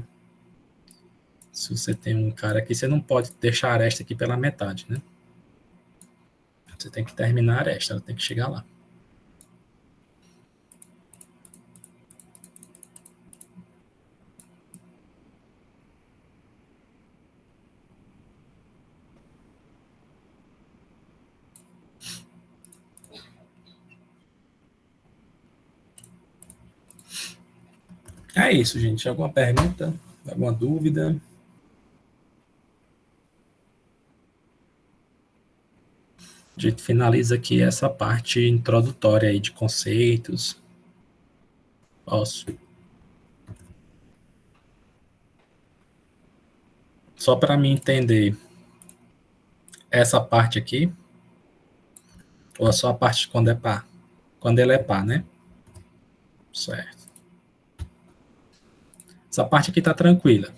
tem um cara aqui, você não pode deixar a aresta aqui pela metade, né? Você tem que terminar a aresta, ela tem que chegar lá. É isso, gente. Alguma pergunta? Alguma dúvida? A gente finaliza aqui essa parte introdutória aí de conceitos. Posso. Só para mim entender essa parte aqui, ou é só a parte quando é par? Quando ele é par, né? Certo. Essa parte aqui tá tranquila.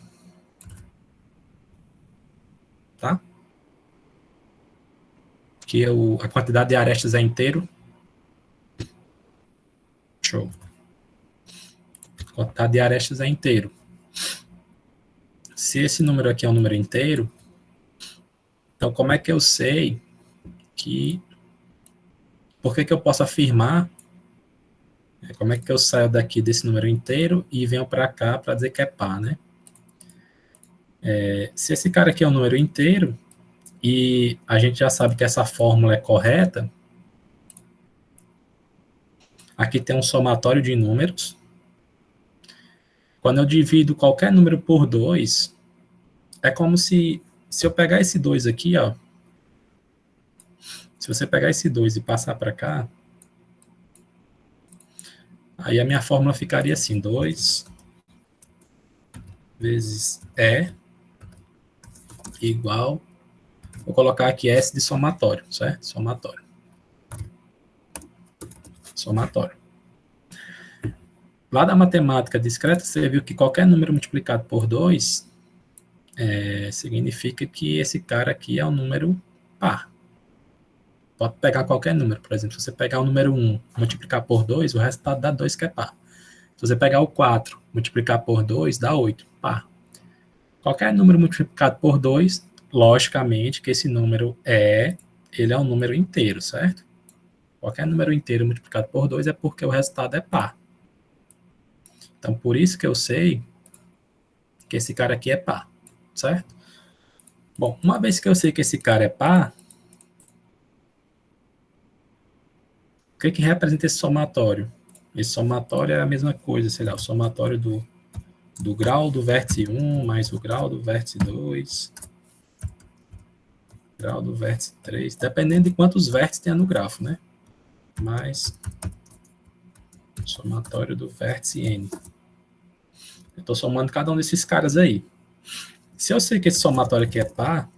Tá? Que a quantidade de arestas é inteiro. Show. A quantidade de arestas é inteiro. Se esse número aqui é um número inteiro, então como é que eu sei que... Por que eu posso afirmar... Como é que eu saio daqui desse número inteiro e venho para cá para dizer que é par, né? Se esse cara aqui é um número inteiro e a gente já sabe que essa fórmula é correta, aqui tem um somatório de números. Quando eu divido qualquer número por 2, é como se eu pegar esse 2 aqui, ó, se você pegar esse 2 e passar para cá, aí a minha fórmula ficaria assim, 2 vezes E igual, vou colocar aqui S de somatório, certo? Somatório. Lá da matemática discreta, você viu que qualquer número multiplicado por 2 significa que esse cara aqui é um número par. Pode pegar qualquer número, por exemplo, se você pegar o número 1, multiplicar por 2, o resultado dá 2, que é par. Se você pegar o 4, multiplicar por 2, dá 8, par. Qualquer número multiplicado por 2, logicamente que esse número ele é um número inteiro, certo? Qualquer número inteiro multiplicado por 2 é porque o resultado é par. Então, por isso que eu sei que esse cara aqui é par, certo? Bom, uma vez que eu sei que esse cara é par, o que representa esse somatório? Esse somatório é a mesma coisa, sei lá, o somatório do grau do vértice 1 mais o grau do vértice 2 integral do vértice 3, dependendo de quantos vértices tem no grafo, né? Mais somatório do vértice n. Eu estou somando cada um desses caras aí. Se eu sei que esse somatório aqui é par,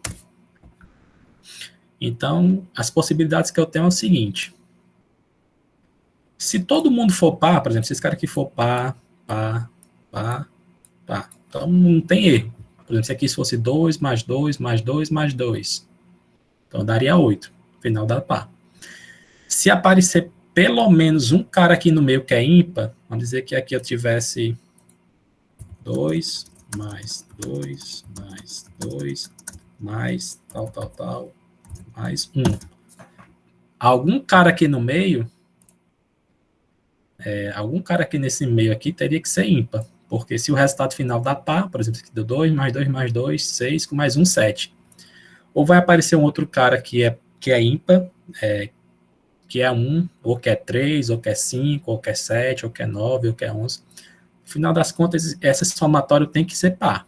então as possibilidades que eu tenho é o seguinte. Se todo mundo for par, por exemplo, se esse cara aqui for par, par, par, par, então não tem erro. Por exemplo, se aqui fosse 2 mais 2 mais 2 mais 2, então daria 8, final da par. Se aparecer pelo menos um cara aqui no meio que é ímpar, vamos dizer que aqui eu tivesse 2 mais 2 mais 2 mais tal, mais 1. Algum cara aqui no meio, algum cara aqui nesse meio aqui teria que ser ímpar, porque se o resultado final dá par, por exemplo, aqui deu 2 mais 2 mais 2, 6, com mais 1, 7. Ou vai aparecer um outro cara que é ímpar, que é 1, ou que é 3, ou que é 5, ou que é 7, ou que é 9, ou que é 11. No final das contas, esse somatório tem que ser par.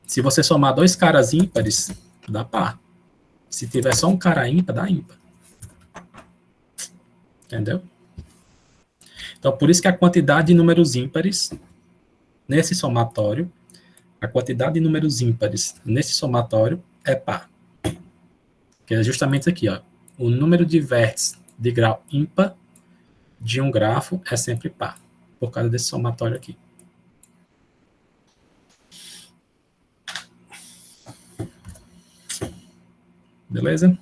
Se você somar dois caras ímpares, dá par. Se tiver só um cara ímpar, dá ímpar. Entendeu? Então, por isso que a quantidade de números ímpares nesse somatório, a quantidade de números ímpares nesse somatório é par. Que é justamente aqui, ó. O número de vértices de grau ímpar de um grafo é sempre par, por causa desse somatório aqui. Beleza?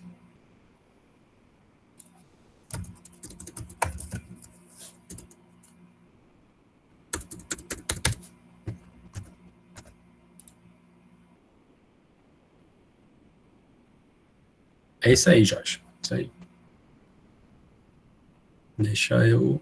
É isso aí, Jorge. Isso aí. Deixa eu